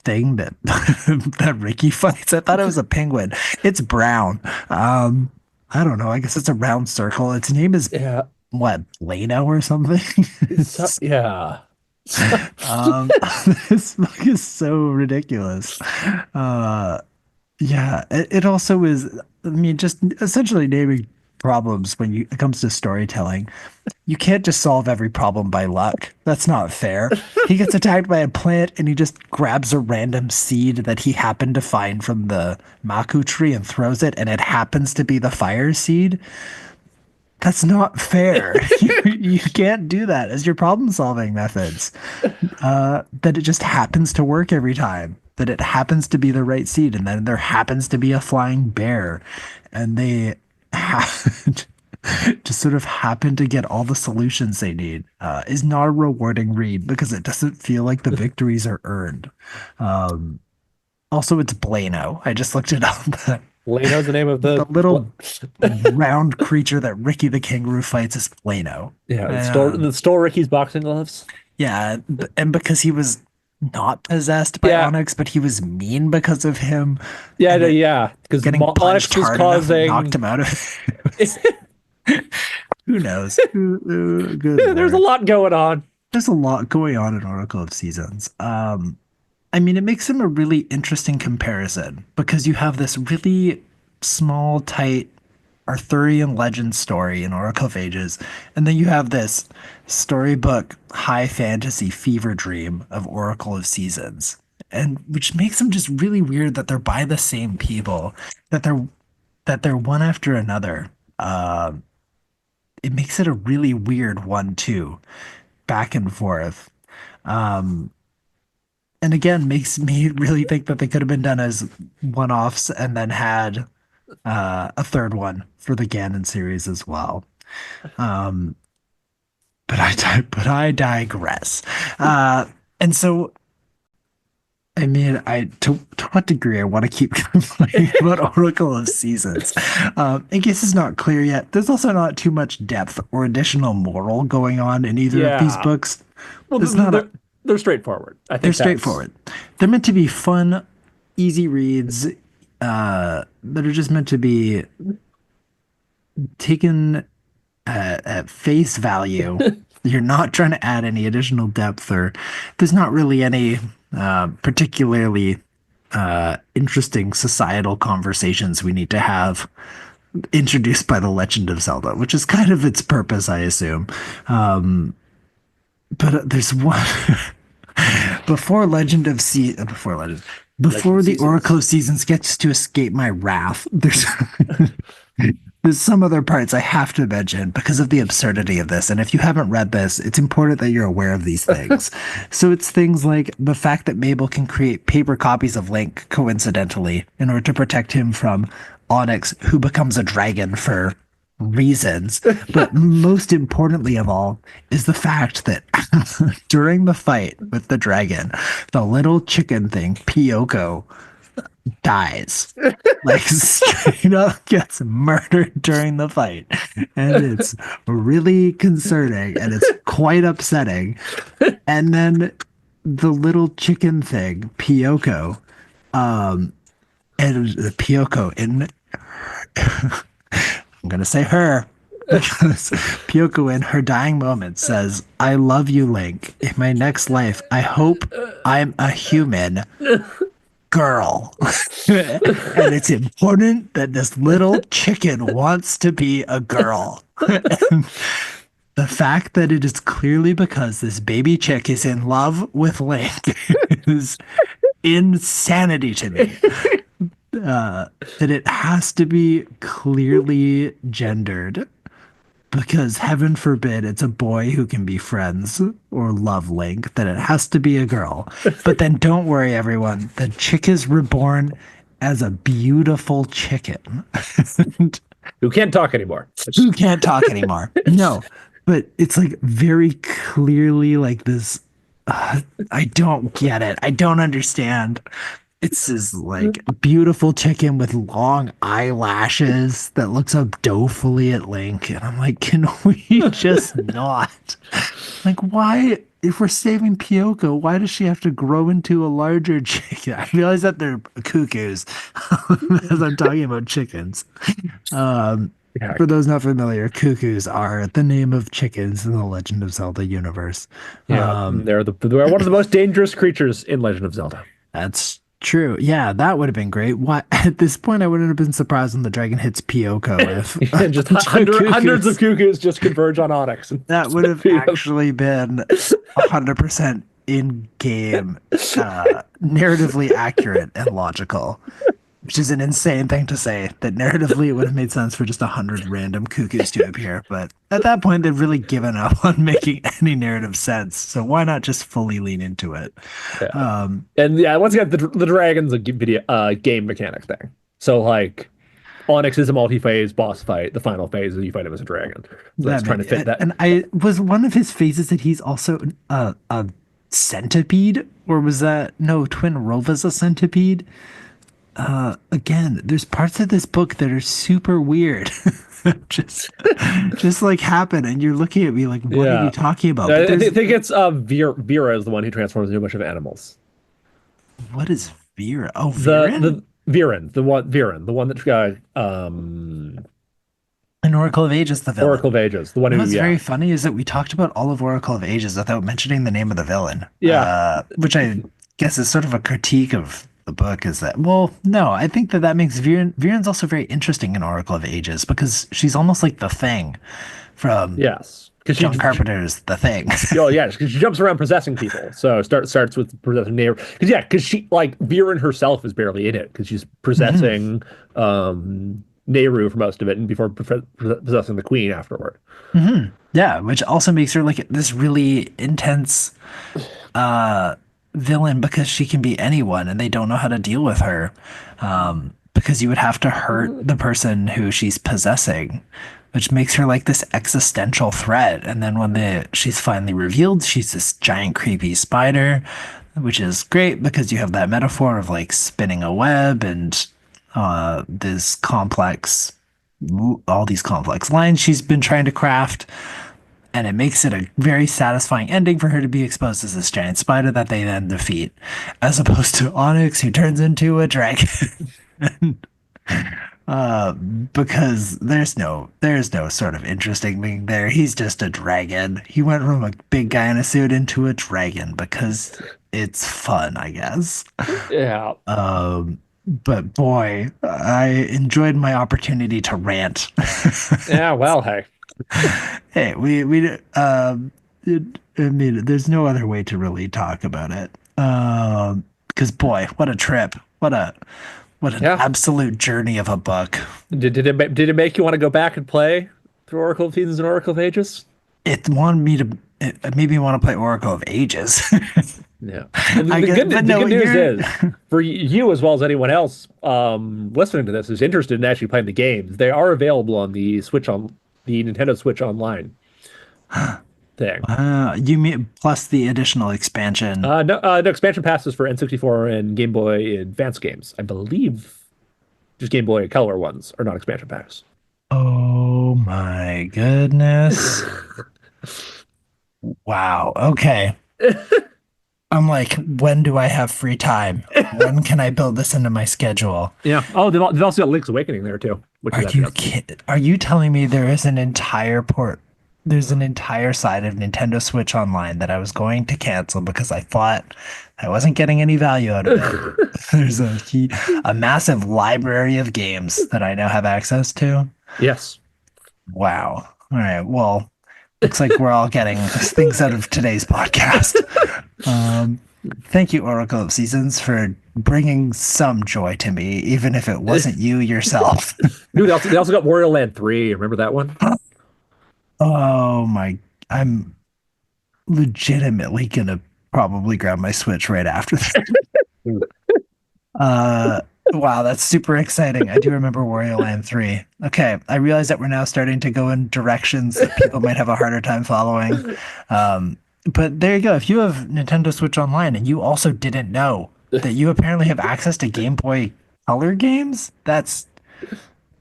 thing that that Ricky fights. I thought it was a penguin. It's brown. Um, I don't know. I guess it's a round circle. Its name is
Yeah.
what, Leno or something?
So,
It's
yeah.
um this book is so ridiculous. Uh yeah, it also is, I mean, just essentially naming problems when it comes to storytelling. You can't just solve every problem by luck. That's not fair. He gets attacked by a plant and he just grabs a random seed that he happened to find from the Maku tree and throws it, and it happens to be the fire seed. That's not fair. You can't do that as your problem solving methods. That it just happens to work every time. That it happens to be the right seed, and then there happens to be a flying bear, and they have just sort of happen to get all the solutions they need. Is not a rewarding read because it doesn't feel like the victories are earned. Also, it's Blano. I just looked it up.
Leno's the name of
The
the
little round creature that Ricky the Kangaroo fights is Plano.
yeah, the store Ricky's boxing gloves.
Yeah, and because he was not possessed by
Yeah,
Onyx, but he was mean because of him,
yeah,
and it
yeah. Because
getting
Onyx
punched
was
hard enough and knocked
causing.
him out of it. Who knows? Good
There's a
Lord.
lot going on.
There's a lot going on in Oracle of Seasons. I mean, it makes him a really interesting comparison because you have this really small, tight Arthurian legend story in Oracle of Ages, and then you have this storybook high fantasy fever dream of Oracle of Seasons, and which makes them just really weird that they're by the same people, that they're one after another. It makes it a really weird one too, back and forth. Um, and again, makes me really think that they could have been done as one-offs and then had a third one for the Ganon series as well. Um, but I digress. And so, I mean, to what degree I want to keep complaining about Oracle of Seasons. In case it's not clear yet, there's also not too much depth or additional moral going on in either of these
Yeah.
books.
Well,
There's not a,
they're straightforward. I
they're
think that's
straightforward. They're meant to be fun, easy reads, that are just meant to be taken at face value. You're not trying to add any additional depth, or there's not really any particularly interesting societal conversations we need to have introduced by the Legend of Zelda, which is kind of its purpose, I assume. But there's one before Legend
Legend
before the
Seasons.
Oracle of Seasons gets to escape my wrath. There's some other parts I have to mention because of the absurdity of this. And if you haven't read this, it's important that you're aware of these things. So it's things like the fact that Mabel can create paper copies of Link coincidentally in order to protect him from Onyx, who becomes a dragon for reasons. But most importantly of all is the fact that during the fight with the dragon, the little chicken thing, Pyoko, dies. Like straight up gets murdered during the fight. And it's really concerning and it's quite upsetting. And then the little chicken thing, Pyoko, and the Pyoko in I'm gonna say her because Pyoko in her dying moment says, I love you, Link. In my next life, I hope I'm a human girl. And it's important that this little chicken wants to be a girl. And the fact that it is clearly because this baby chick is in love with Link is insanity to me. That it has to be clearly gendered because heaven forbid it's a boy who can be friends or love Link, that it has to be a girl. But then don't worry, everyone. The chick is reborn as a beautiful chicken
Who can't talk anymore.
who can't talk anymore. No, but it's like very clearly like this. I don't get it. I don't understand. It's this like beautiful chicken with long eyelashes that looks up dolefully at Link. And I'm like, can we just not? Like, why, if we're saving Pyoko, why does she have to grow into a larger chicken? I realize that they're cuckoos as I'm talking about chickens.
Yeah,
For those not familiar, cuckoos are the name of chickens in the Legend of Zelda universe.
yeah. They're one of the most dangerous creatures in Legend of Zelda.
That's true. Yeah, that would have been great. Why at this point I wouldn't have been surprised when the dragon hits Pyoko if
Just hundreds of
cuckoos.
cuckoos just converge on Onyx.
That would have actually been 100% in-game, narratively accurate and logical, which is an insane thing to say. That narratively it would have made sense for just 100 random cuckoos to appear, but at that point they've really given up on making any narrative sense. So why not just fully lean into it?
Yeah. And yeah, once again, the dragon's a game mechanic thing. So like Onyx is a multi-phase boss fight. The final phase is you fight him as a dragon. So that's
That
trying to fit that.
and I was one of his phases that he's also a centipede, or was that no Twin Rova's a centipede? Again, there's parts of this book that are super weird. Just just like happen and you're looking at me like, what are you
Yeah.
talking about? But
I
there's
think it's Vera is the one who transforms into a bunch of animals.
what is Vera? Oh, Viren?
The Viren, the one that
And Oracle of Ages, the villain.
Oracle of Ages, the one
You know
who
what's very
yeah.
funny is that we talked about all of Oracle of Ages without mentioning the name of the villain,
Yeah.
which I guess is sort of a critique of the book. Is that, well, no, I think that that makes Viren's also very interesting in Oracle of Ages because she's almost like the Thing from
Yes. Because
John Carpenter's The Thing.
oh yeah, because she jumps around possessing people. So starts with possessing neighbor. Because yeah, because she like Viren herself is barely in it because she's
Mhm.
possessing Nehru for most of it, and before possessing the queen afterward.
Yeah, which also makes her like this really intense uh villain because she can be anyone and they don't know how to deal with her. Because you would have to hurt the person who she's possessing, which makes her like this existential threat. And then when she's finally revealed, she's this giant creepy spider, which is great because you have that metaphor of like spinning a web and this complex all these complex lines she's been trying to craft, and it makes it a very satisfying ending for her to be exposed as this giant spider that they then defeat, as opposed to Onyx, who turns into a dragon. Because there's no sort of interesting thing there. He's just a dragon. He went from a big guy in a suit into a dragon because it's fun, I guess.
Yeah.
But boy, I enjoyed my opportunity to rant.
Yeah. Well, hey.
Hey, I mean, there's no other way to really talk about it. Because boy, what a trip! What an
Yeah.
absolute journey of a book.
Did it make you want to go back and play through Oracle of Seasons and Oracle of Ages?
It made me want to play Oracle of Ages.
Yeah. Well,
I guess, but
the
no,
good news
you're.
is for you as well as anyone else listening to this who's interested in actually playing the games, they are available on the Nintendo Switch Online thing.
You mean plus the additional expansion?
No expansion passes for N64 and Game Boy Advance games. I believe just Game Boy Color ones are not expansion packs.
Oh my goodness! Wow. Okay. I'm like, when do I have free time? When can I build this into my schedule?
Yeah. Oh, they've also got Link's Awakening there too, which
Are
is actually
you
got some.
kid Are you telling me there's an entire side of Nintendo Switch Online that I was going to cancel because I thought I wasn't getting any value out of it? There's a massive library of games that I now have access to.
Yes.
Wow. All right. Well, looks like we're all getting things out of today's podcast. Um, Thank you, Oracle of Seasons, for bringing some joy to me, even if it wasn't you yourself.
Dude, they also got Wario Land 3. Remember that one?
Oh my, I'm legitimately gonna probably grab my Switch right after this. Uh, wow, that's super exciting. I do remember Wario Land 3. Okay, I realize that we're now starting to go in directions that people might have a harder time following. But there you go. If you have Nintendo Switch Online and you also didn't know that you apparently have access to Game Boy Color games,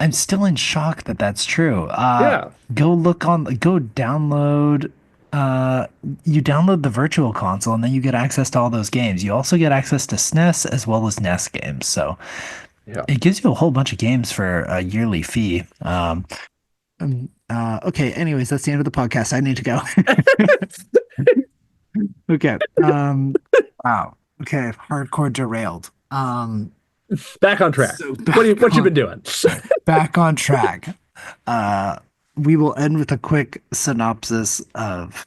I'm still in shock that that's true.
Yeah.
Go download, uh, you download the Virtual Console and then you get access to all those games. You also get access to SNES as well as NES games. So
Yeah.
it gives you a whole bunch of games for a yearly fee. Okay. Anyways, that's the end of the podcast. I need to go. Okay. Wow. Okay. Hardcore derailed.
Back on track.
So
What you been doing?
back on track. Uh, we will end with a quick synopsis of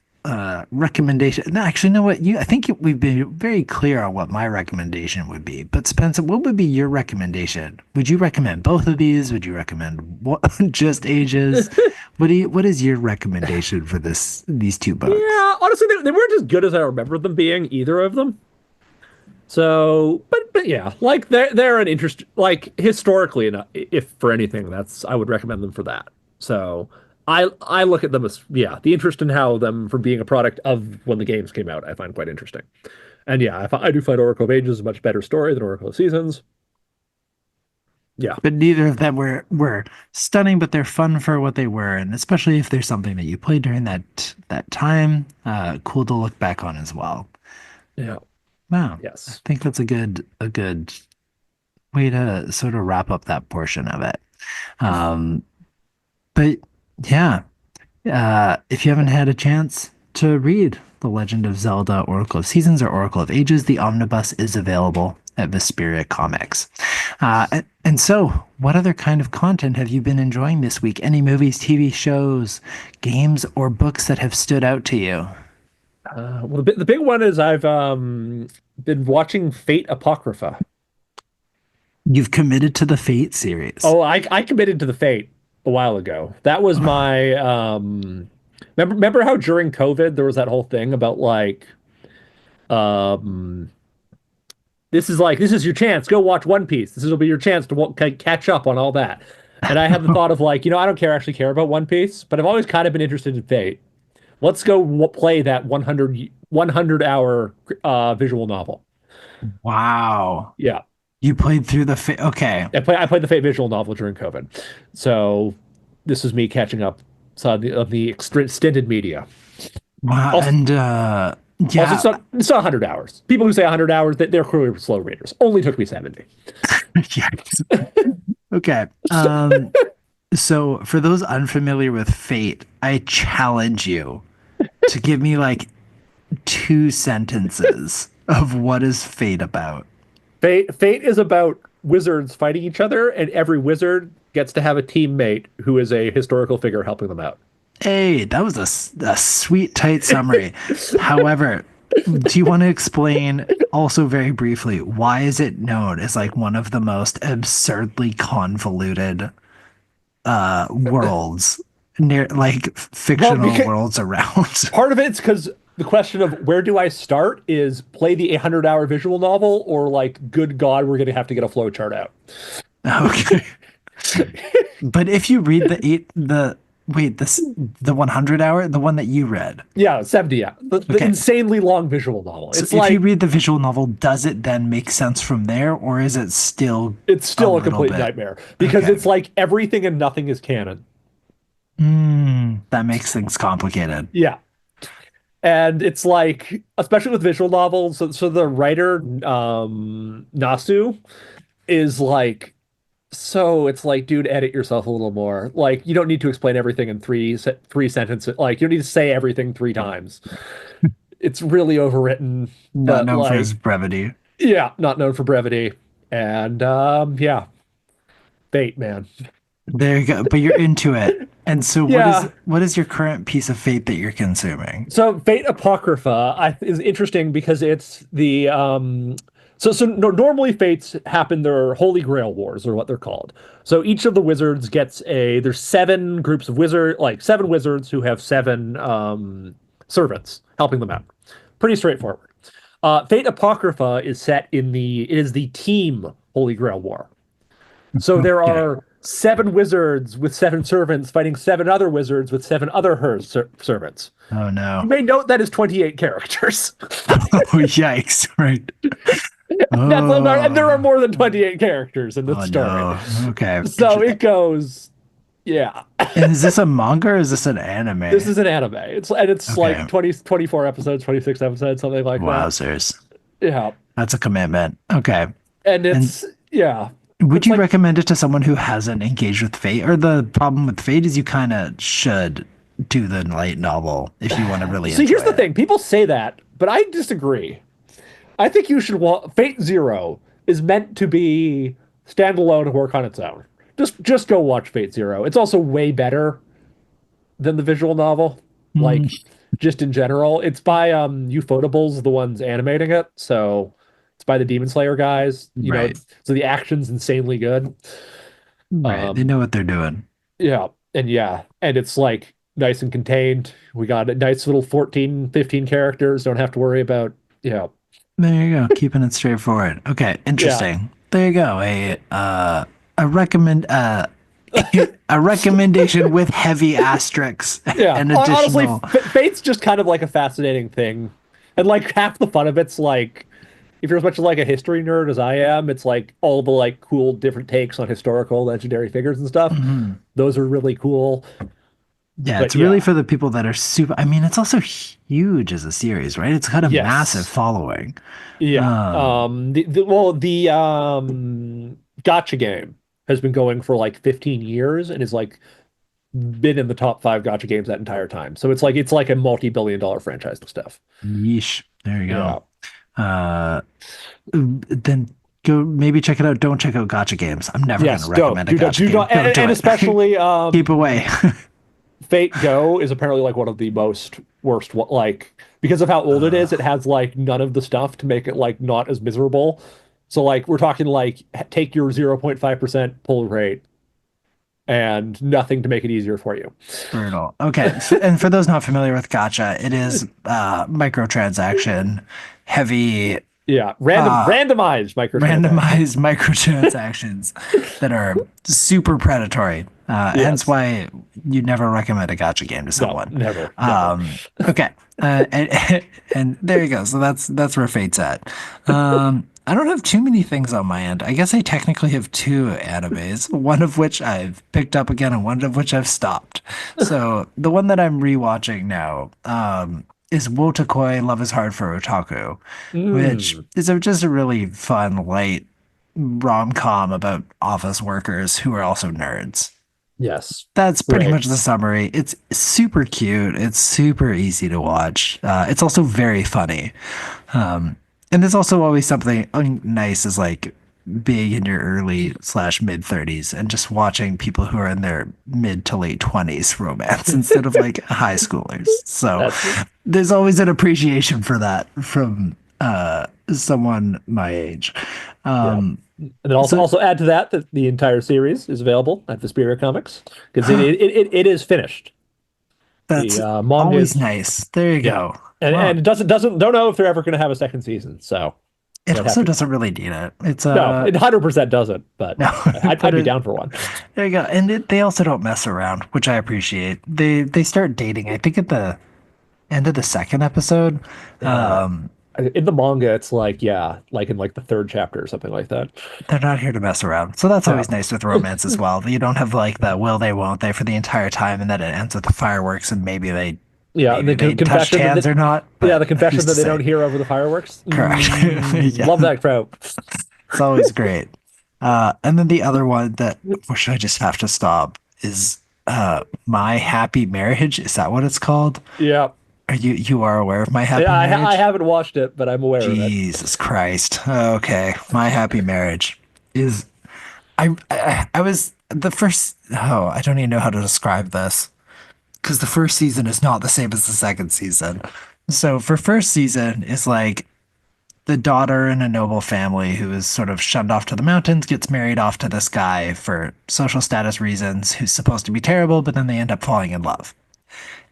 recommendation. No, actually, you know what? I think we've been very clear on what my recommendation would be. But Spencer, what would be your recommendation? Would you recommend both of these? Would you recommend what, just Ages? What is your recommendation for these two books?
Yeah, honestly, they weren't as good as I remember them being, either of them. So, but yeah, like they're an interest like historically enough. If for anything, that's I would recommend them for that. So I look at them as yeah, the interest in how them from being a product of when the games came out, I find quite interesting. And yeah, I do find Oracle of Ages a much better story than Oracle of Seasons. Yeah.
But neither of them were stunning, but they're fun for what they were, and especially if there's something that you played during that time, cool to look back on as well.
Yeah.
Wow, I
Yes.
think that's a good way to sort of wrap up that portion of it. Um, but yeah, if you haven't had a chance to read The Legend of Zelda: Oracle of Seasons or Oracle of Ages, the omnibus is available at Vesperia Comics. And so, what other kind of content have you been enjoying this week? Any movies, TV shows, games, or books that have stood out to you?
Well, the big one is I've been watching Fate Apocrypha.
You've committed to the Fate series.
Oh, I committed to the Fate a while ago. That was my remember how during COVID there was that whole thing about like um this is your chance. Go watch One Piece. This will be your chance to catch up on all that. And I had the thought of like, I don't actually care about One Piece, but I've always kind of been interested in Fate. Let's go play that 100 hour visual novel.
Wow.
Yeah.
You played through the Fate. Okay.
I played the Fate visual novel during COVID. So this was me catching up of the extended media.
Wow.
Also,
And
also
yeah,
it's not 100 hours. People who say 100 hours, they're clearly slow readers. Only took me 70.
yeah. Okay. So for those unfamiliar with Fate, I challenge you to give me like 2 sentences of what is Fate about.
Fate is about wizards fighting each other, and every wizard gets to have a teammate who is a historical figure helping them out.
Hey, that was a sweet, tight summary. However, do you want to explain also very briefly why is it known as like one of the most absurdly convoluted worlds near like
Well,
fictional
because
worlds around?
part of it's because the question of where do I start is play the 800-hour visual novel or like, good God, we're going to have to get a flow chart out.
Okay. But if you read the wait, the 100 hour, the one that you read.
Yeah, 70, yeah. The
Okay.
insanely long visual novel.
So
It's
if you
like,
read the visual novel, does it then make sense from there, or is it still
it's
a
still a
little
complete
bit?
nightmare because
Okay.
it's like everything and nothing is canon.
That makes things complicated.
Yeah. And it's like, especially with visual novels, so the writer, Nasu, is like, so it's like, dude, edit yourself a little more. Like, you don't need to explain everything in three sentences. Like, you don't need to say everything 3 times. It's really overwritten,
Not
but
known for
like,
his brevity.
yeah, not known for brevity. And yeah, Fate, man.
There you go. But you're into it. And so
Yeah.
what is your current piece of Fate that you're consuming?
So Fate Apocrypha is interesting because it's the so no, normally fates happen, they're Holy Grail Wars or what they're called. So each of the wizards gets there's 7 groups of like 7 wizards who have 7 servants helping them out. Pretty straightforward. Fate Apocrypha is set it is the team Holy Grail War. So there
Okay.
are 7 wizards with 7 servants fighting 7 other wizards with 7 other servants.
Oh
You
no.
may note that is 28 characters.
Oh yikes. Right.
And there are
Oh.
more than 28 characters in this
Oh
story.
no. Okay.
So it goes, yeah.
And is this a manga or is this an
This
anime?
is an anime. It's like
Okay.
24 episodes, 26 episodes, something like that.
Wowzers.
Yeah.
That's a commitment. Okay.
And
And
yeah.
would
It's
you
like,
recommend it to someone who hasn't engaged with Fate? Or the problem with Fate is you kind of should do the light novel if you want to really
see,
enjoy
here's the
it.
thing. People say that, but I disagree. I think you should Fate Zero is meant to be standalone and work on its own. Just go watch Fate Zero. It's also way better than the visual novel.
Mm,
Like, just in general. It's by Ufotables, the ones animating it. So it's by the Demon Slayer guys.
right.
So the action's insanely good.
Right. They
Um
know what they're doing.
yeah, and it's like nice and contained. We got a nice little 14, 15 characters. Don't have to worry about, yeah.
There you go. Keeping it straightforward. Okay.
Yeah.
Interesting. There you go. A recommend a recommendation with heavy asterisks
Yeah,
and
honestly,
additional.
Fate's just kind of like a fascinating thing, and like half the fun of it's like if you're as much like a history nerd as I am, it's like all the like cool different takes on historical legendary figures and stuff.
Mhm.
Those are really cool.
Yeah,
But
it's really
yeah,
for the people that are super. I mean, it's also huge as a series, right? It's got a massive
yes,
following.
yeah.
Um,
The gotcha game has been going for like 15 years and is like been in the top five gotcha games that entire time. So it's like a multi-billion dollar franchise and stuff.
Yeesh. There you go.
Yeah.
Uh, then go maybe check it out. Don't check out Gotcha Games. I'm never going to
Yes, don't
recommend a Gotcha
do
game.
not,
Don't do
and
it.
especially
Keep away.
Fate Go is apparently like one of the most worst like because of how old it is, it
Uh,
has like none of the stuff to make it like not as miserable. So like we're talking like take your 0.5% pull rate and nothing to make it easier for you.
Brutal. Okay. And for those not familiar with Gotcha, it is microtransaction heavy,
Yeah,
uh,
randomized microtransactions.
randomized microtransactions that are super predatory. Hence
Yes.
why you never recommend a Gotcha game to
No,
someone.
never, never.
Okay. And there you go. So that's where Fate's at. I don't have too many things on my end. I guess I technically have two animes, one of which I've picked up again and one of which I've stopped. So the one that I'm rewatching now, is Wotakoi Love is Hard for Otaku, which
Mm,
is just a really fun, light rom-com about office workers who are also nerds.
yes.
That's pretty
Great.
much the summary. It's super cute. It's super easy to watch. It's also very funny. And there's also always something nice is like being in your early slash mid 30s and just watching people who are in their mid to late 20s romance instead of like high schoolers. So
That's
there's always an appreciation for that from someone my age.
yeah.
Um,
And then
so
also add to that that the entire series is available at the Spirit Comics because it is finished. The
that's
manga
always
is
nice. There you
yeah,
go.
and
Well,
it doesn't don't know if they're ever going to have a second season. So
it
they'd have
also
to.
doesn't really need it. It's
No, it 100% doesn't. But
no, but
I'd be down for one.
there you go. And they also don't mess around, which I appreciate. They start dating, I think at the end of the second episode.
Yeah,
Um,
in the manga, it's like yeah, like in like the third chapter or something like that.
they're not here to mess around. So that's
Yeah,
always nice with romance as well. You don't have like the will they won't they for the entire time and then it ends with the fireworks and
yeah. And
maybe
the
they touched
confession
hands or not,
yeah,
but
the
who's
confession
to
that they
say?
don't hear over the fireworks.
Correct. Yeah.
Love that trope.
It's always great. And then the other one that which I just have to stop is My Happy Marriage. Is that what it's called?
Yeah.
Are you are aware of My
Yeah,
Happy
I
Marriage?
haven't watched it, but I'm aware of it.
Jesus Christ. Okay. My Happy Marriage is I was the first oh, I don't even know how to describe this because the first season is not the same as the second season. So for first season is like the daughter in a noble family who is sort of shunned off to the mountains gets married off to this guy for social status reasons who's supposed to be terrible, but then they end up falling in love.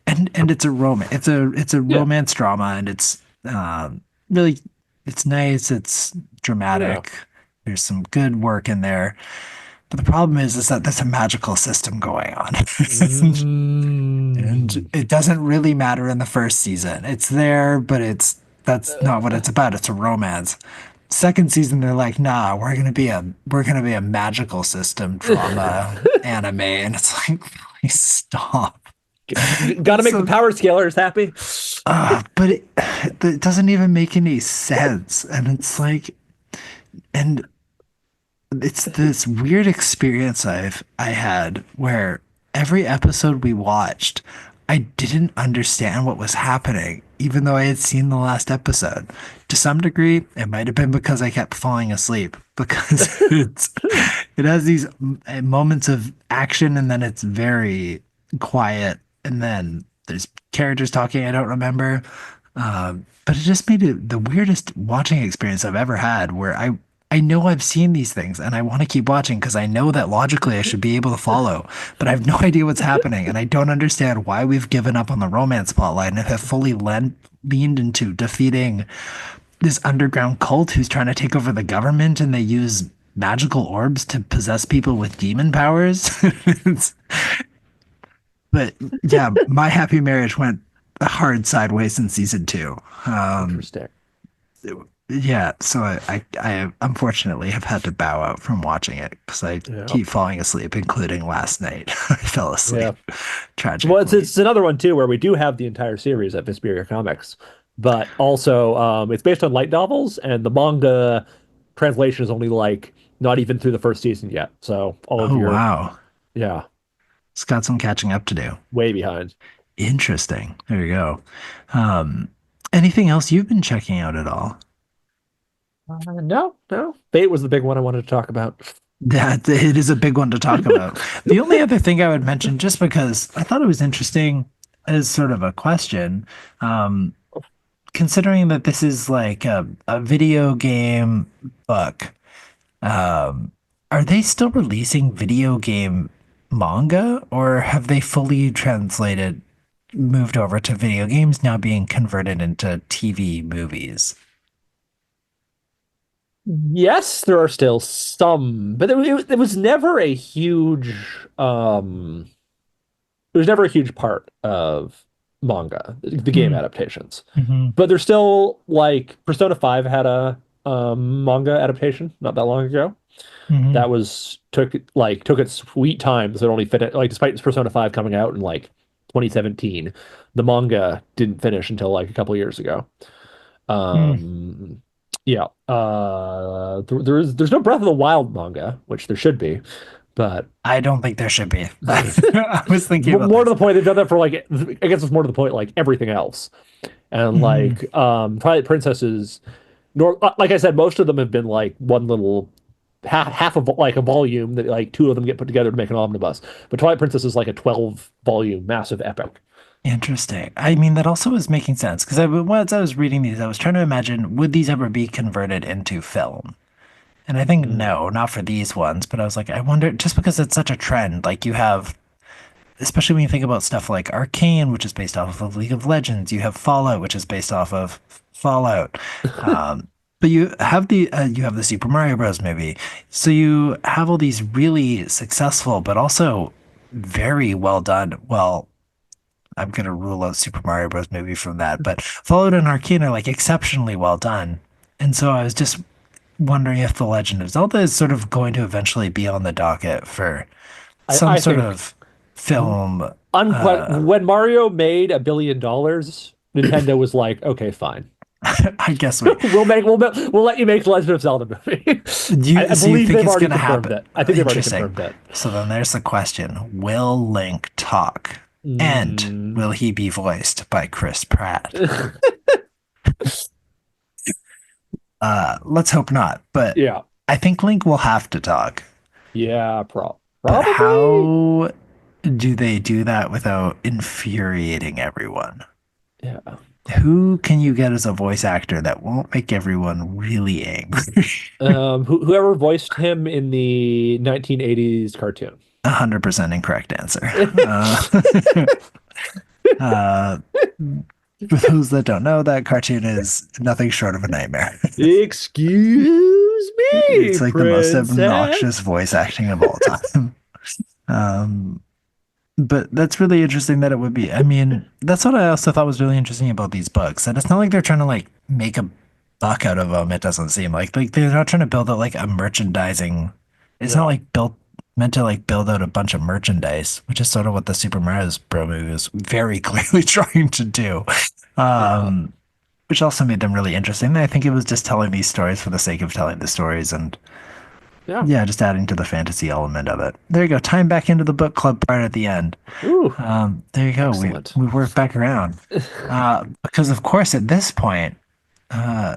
And it's a romance. It's a
Yeah.
romance drama, and it's really it's nice. It's
Yeah.
dramatic. There's some good work in there. But the problem is that there's a magical system going on. And
Mm.
it doesn't really matter in the first season. It's there, but that's not what it's about. It's a romance. Second season, they're like, nah, we're gonna be a magical system drama anime, and it's like, please stop.
Gotta make the
So,
power scalers happy.
but it doesn't even make any sense, and it's like, and it's this weird experience I had where every episode we watched, I didn't understand what was happening, even though I had seen the last episode. To some degree, it might have been because I kept falling asleep because it has these moments of action and then it's very quiet and then there's characters talking I don't remember. But it just made it the weirdest watching experience I've ever had where I know I've seen these things and I want to keep watching because I know that logically I should be able to follow, but I have no idea what's happening and I don't understand why we've given up on the romance plotline and have fully leaned into defeating this underground cult who's trying to take over the government and they use magical orbs to possess people with demon powers. But yeah, My Happy Marriage went hard sideways in season two. Um,
Interesting.
Yeah, so I unfortunately have had to bow out from watching it because I
Yeah.
keep falling asleep, including last night. I fell
Yeah.
asleep
Well,
tragically.
it's another one too where we do have the entire series at Vesperia Comics, but also it's based on light novels, and the manga translation is only like not even through the first season yet. So all of
Oh
your
wow,
yeah,
it's got some catching up to do.
way behind.
Interesting. There you go. Um, Anything else you've been checking out at all?
No, no. Fate was the big one I wanted to talk about.
That it is a big one to talk about. The only other thing I would mention, just because I thought it was interesting, as sort of a question, um, considering that this is like a video game book, um, are they still releasing video game manga, or have they fully translated, moved over to video games now being converted into TV movies?
Yes, there are still some, but it was never a huge um it was never a huge part of manga, the game
Mm,
adaptations.
hmm
But there's still like Persona 5 had a manga adaptation not that long ago.
hmm
That was took its sweet time, so it only fit it like despite Persona 5 coming out in like 2017, the manga didn't finish until like a couple years ago. Um yeah. There's no Breath of the Wild manga, which there should be, but
I don't think there should be. I was thinking about
more to
this.
the point, they've done that for like I guess it's more to the point like everything else. And
Hmm
like Twilight Princesses, nor like I said, most of them have been like one little half of like a volume that like two of them get put together to make an omnibus. But Twilight Princess is like a 12 volume massive epic.
Interesting. I mean, that also is making sense because once I was reading these, I was trying to imagine would these ever be converted into film? And I think
Mm.
no, not for these ones. But I was like, I wonder, just because it's such a trend, like you have, especially when you think about stuff like Arcane, which is based off of League of Legends, you have Fallout, which is based off of Fallout. Um, but you have the Super Mario Bros. Movie, so you have all these really successful, but also very well done. Well, I'm gonna rule out Super Mario Bros. Movie from that, but Fallout and Arcane are like exceptionally well done. And so I was just wondering if The Legend of Zelda is sort of going to eventually be on the docket for some
I
sort
think
of film.
when Mario made $1 billion, Nintendo was like, okay, fine.
I guess we
We'll let you make the Legend of Zelda movie.
do you
I
so you
believe
think
they've
it's
already
gonna
confirmed
happen?
it. I think they've already
Interesting.
confirmed it.
So then there's the question: will Link talk? And
Mm.
will he be voiced by Chris Pratt? Let's hope not, but
Yeah.
I think Link will have to talk.
Yeah,
But
probably.
how do they do that without infuriating everyone?
Yeah.
Who can you get as a voice actor that won't make everyone really angry?
Whoever voiced him in the 1980s cartoon.
100% incorrect answer. Uh, for those that don't know, that cartoon is nothing short of a nightmare.
Excuse me,
It's like the most
princess.
obnoxious voice acting of all time. Um, but that's really interesting that it would be. I mean, that's what I also thought was really interesting about these books. That it's not like they're trying to like make a buck out of them. It doesn't seem like they're not trying to build out like a merchandising. It's not
Yeah.
like built meant to like build out a bunch of merchandise, which is sort of what the Super Mario Bros. Movie was very clearly trying to do.
Yeah.
Um, which also made them really interesting. I think it was just telling these stories for the sake of telling the stories and
Yeah.
yeah, just adding to the fantasy element of it. There you go. Time back into the book club part at the end.
Ooh,
There you go.
excellent.
We work back around. Because of course at this point, uh,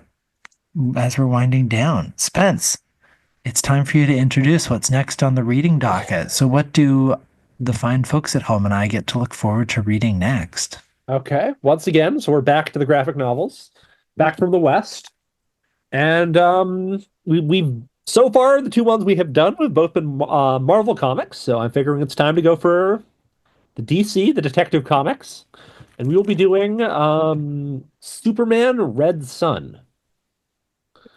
as we're winding down, Spence, it's time for you to introduce what's next on the reading docket. So what do the fine folks at home and I get to look forward to reading next?
Okay. Once again, so we're back to the graphic novels, back from the West. And we've so far the two ones we have done we've both been Marvel comics, so I'm figuring it's time to go for the DC, the Detective Comics, and we will be doing Superman Red Sun.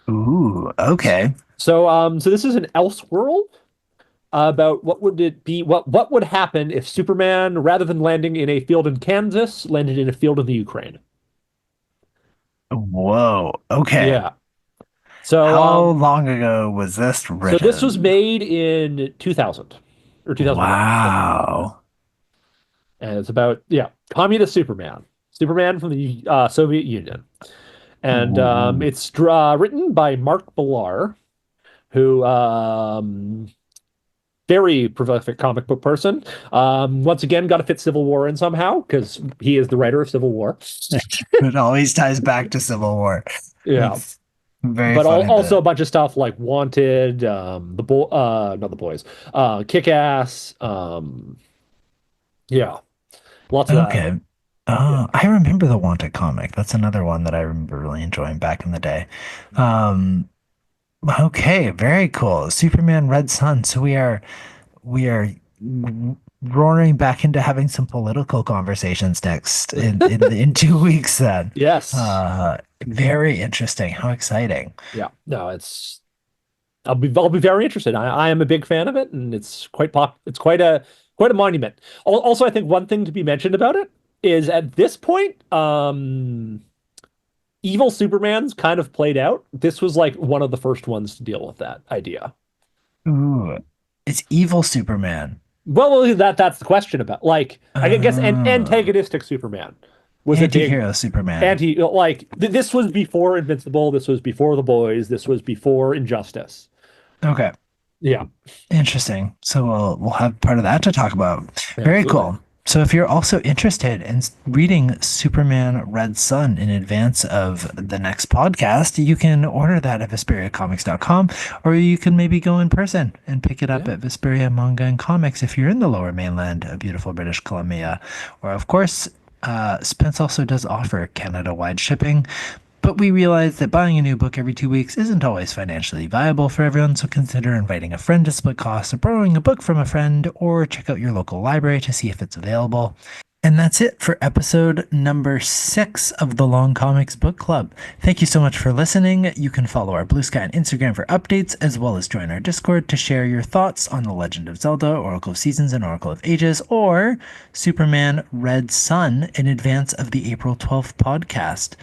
Ooh, okay.
So this is an Elseworld about what would it be what would happen if Superman, rather than landing in a field in Kansas, landed in a field in the Ukraine.
Whoa. Okay.
Yeah. So,
How long ago was this
so this was
written?
made in 2000 or 2001, something like that.
Wow.
And it's about, yeah, communist Superman, Superman from the Soviet Union. And
Ooh.
it's written by Mark Millar, who very prolific comic book person. Once again, got to fit Civil War in somehow because he is the writer of Civil War.
It always ties back to Civil War.
Yeah,
It's very
but
funny
also
that.
a bunch of stuff like Wanted, not the boys, Kick Ass. Yeah, lots of that.
Okay.
Yeah,
Oh, I remember the Wanted comic. That's another one that I remember really enjoying back in the day. Um, okay, very cool. Superman Red Sun. So we are roaring back into having some political conversations next in 2 weeks then.
yes,
Uh, very interesting. How exciting.
yeah. No, it's I'll be very interested. I am a big fan of it, and it's quite pop. It's quite a monument. Also, I think one thing to be mentioned about it is at this point, evil Superman's kind of played out. This was like one of the first ones to deal with that idea.
Ooh, it's evil Superman.
Well, that's the question about like I guess
Uh,
antagonistic Superman was a big
Anti-hero Superman.
anti like this was before Invincible. This was before The Boys. This was before Injustice.
Okay.
Yeah,
Interesting. So we'll have part of that to talk about. Very
absolutely.
cool. So if you're also interested in reading Superman Red Sun in advance of the next podcast, you can order that at VesperiaComics.com, or you can maybe go in person and pick it up
Yeah.
at Vesperia Manga and Comics if you're in the Lower Mainland of beautiful British Columbia. Or of course, Spence also does offer Canada-wide shipping. But we realize that buying a new book every 2 weeks isn't always financially viable for everyone, so consider inviting a friend to split costs, or borrowing a book from a friend, or check out your local library to see if it's available. And that's it for episode number 6 of the Long Comics Book Club. Thank you so much for listening. You can follow our Blue Sky and Instagram for updates, as well as join our Discord to share your thoughts on The Legend of Zelda, Oracle of Seasons, and Oracle of Ages, or Superman Red Sun in advance of the April 12th podcast.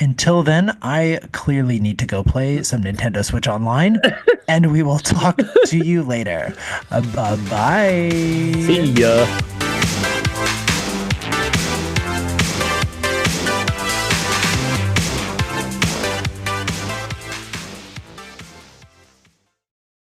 Until then, I clearly need to go play some Nintendo Switch Online, and we will talk to you later.
See
Bye.
ya.